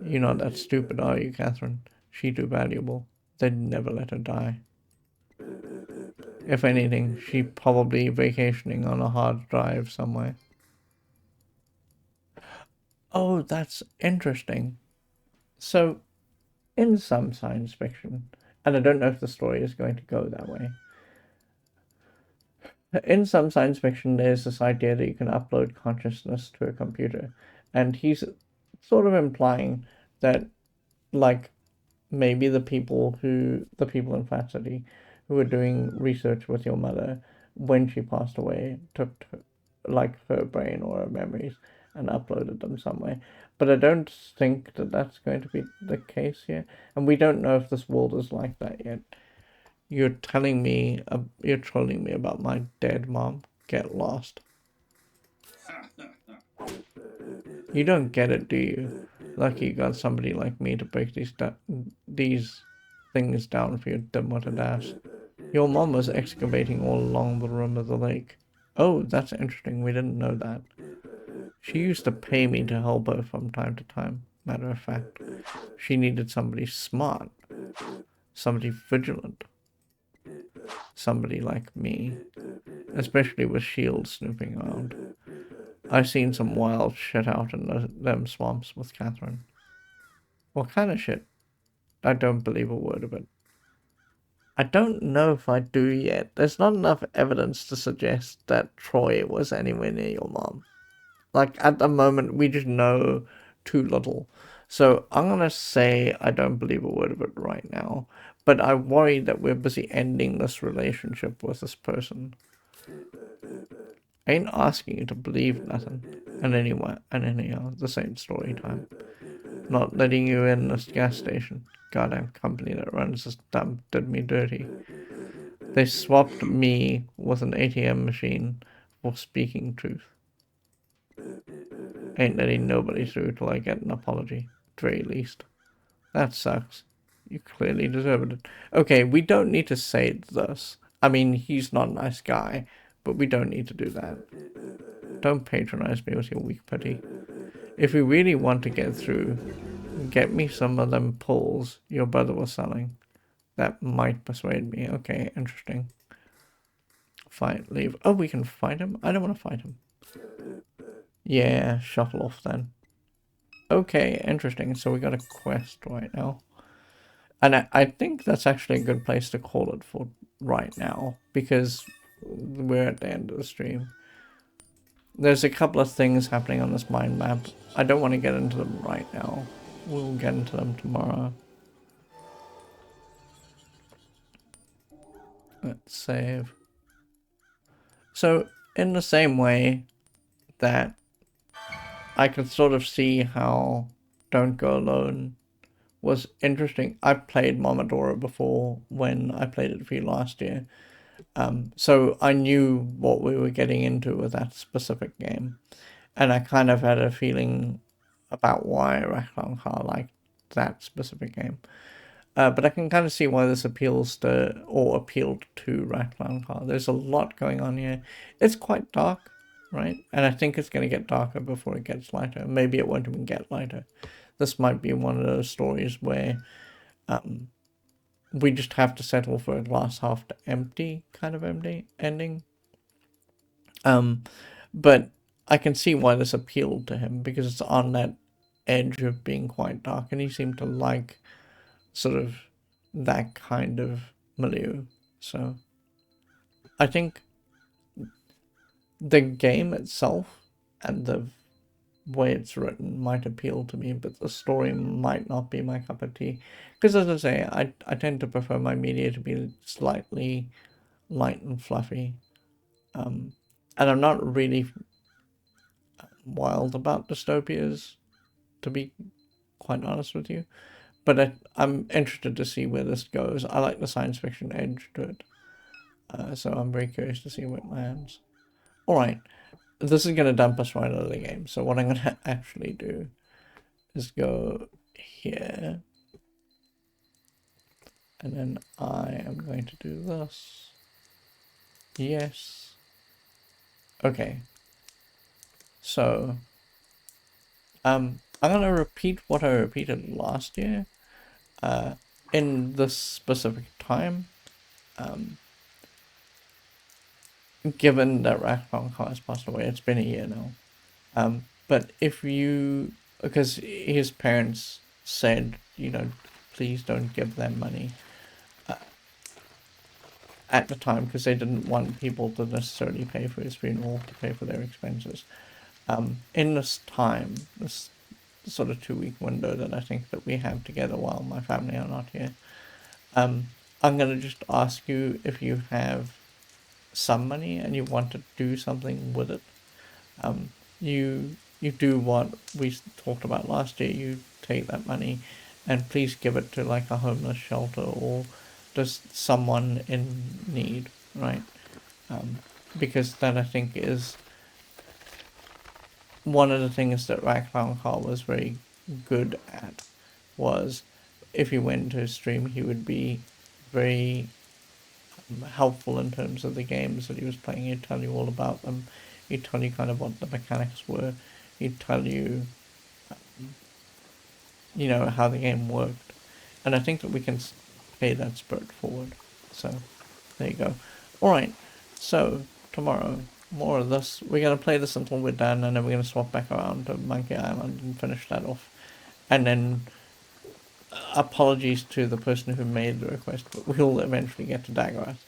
You're not that stupid, are you, Catherine? She too valuable. They'd never let her die. If anything, she probably vacationing on a hard drive somewhere. Oh, that's interesting. So, in some science fiction, and I don't know if the story is going to go that way, in some science fiction, there's this idea that you can upload consciousness to a computer, and he's sort of implying that, like, maybe the people in Fat City who were doing research with your mother when she passed away took like her brain or her memories and uploaded them somewhere. But I don't think that that's going to be the case here. And we don't know if this world is like that yet. You're telling me, you're trolling me about my dead mom. Get lost. You don't get it, do you? Lucky you got somebody like me to break these things down for your dim-witted ass. Your mom was excavating all along the rim of the lake. Oh, that's interesting. We didn't know that. She used to pay me to help her from time to time. Matter of fact, she needed somebody smart, somebody vigilant, somebody like me, especially with shields snooping around. I've seen some wild shit out in them swamps with Catherine. What kind of shit? I don't believe a word of it. I don't know if I do yet. There's not enough evidence to suggest that Troy was anywhere near your mom. Like, at the moment, we just know too little. So I'm gonna say I don't believe a word of it right now. But I worry that we're busy ending this relationship with this person. I ain't asking you to believe nothing. And anyway, and anyhow, the same story time. Not letting you in this gas station. Goddamn company that runs this dump did me dirty. They swapped me with an ATM machine for speaking truth. Ain't letting nobody through till I get an apology, at very least. That sucks. You clearly deserved it. Okay, we don't need to say this. I mean, he's not a nice guy, but we don't need to do that. Don't patronize me with your weak pity. If we really want to get through, get me some of them pulls your brother was selling. That might persuade me. Okay, interesting. Fight, leave. Oh, we can fight him? I don't want to fight him. Yeah, shuffle off then. Okay, interesting. So we got a quest right now. And I think that's actually a good place to call it for right now, because we're at the end of the stream. There's a couple of things happening on this mind map. I don't want to get into them right now. We'll get into them tomorrow. Let's save. So, in the same way that I could sort of see how Don't Go Alone was interesting. I played Momodora before when I played it for you last year. So I knew what we were getting into with that specific game. And I kind of had a feeling about why RatClowncar liked that specific game. But I can kind of see why this appealed to RatClowncar. There's a lot going on here. It's quite dark, right? And I think it's going to get darker before it gets lighter. Maybe it won't even get lighter. This might be one of those stories where we just have to settle for a glass half empty kind of ending. But I can see why this appealed to him, because it's on that edge of being quite dark, and he seemed to like sort of that kind of milieu. So I think the game itself and the way it's written might appeal to me, but the story might not be my cup of tea. Because as I say, I tend to prefer my media to be slightly light and fluffy. And I'm not really wild about dystopias, to be quite honest with you. But I'm interested to see where this goes. I like the science fiction edge to it. So I'm very curious to see where it lands. Alright, this is going to dump us right out of the game. So what I'm going to actually do is go here. And then I am going to do this. Yes. Okay. So, I'm going to repeat what I repeated last year. In this specific time. Given that RatClowncar has passed away, it's been a year now. But if you, because his parents said, you know, please don't give them money at the time, because they didn't want people to necessarily pay for his funeral, to pay for their expenses. In this time, this sort of 2-week window that I think that we have together while my family are not here, I'm going to just ask you if you have some money and you want to do something with it. You you do what we talked about last year. You take that money and please give it to like a homeless shelter or just someone in need, right? Because that I think is one of the things that RatClowncar was very good at. Was if you went to a stream, he would be very helpful in terms of the games that he was playing. He'd tell you all about them. He'd tell you kind of what the mechanics were. He'd tell you, how the game worked. And I think that we can pay that spirit forward. So, there you go. Alright, so, tomorrow, more of this. We're going to play this until we're done, and then we're going to swap back around to Monkey Island and finish that off. And then, apologies to the person who made the request, but we'll eventually get to Daggeras.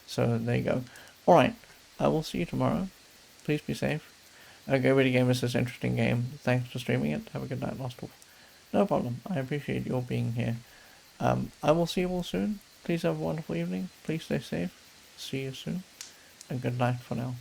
So, there you go. Alright, I will see you tomorrow. Please be safe. Go Ready Gamers is an interesting game. Thanks for streaming it. Have a good night, Lost Wolf. No problem. I appreciate your being here. I will see you all soon. Please have a wonderful evening. Please stay safe. See you soon. And good night for now.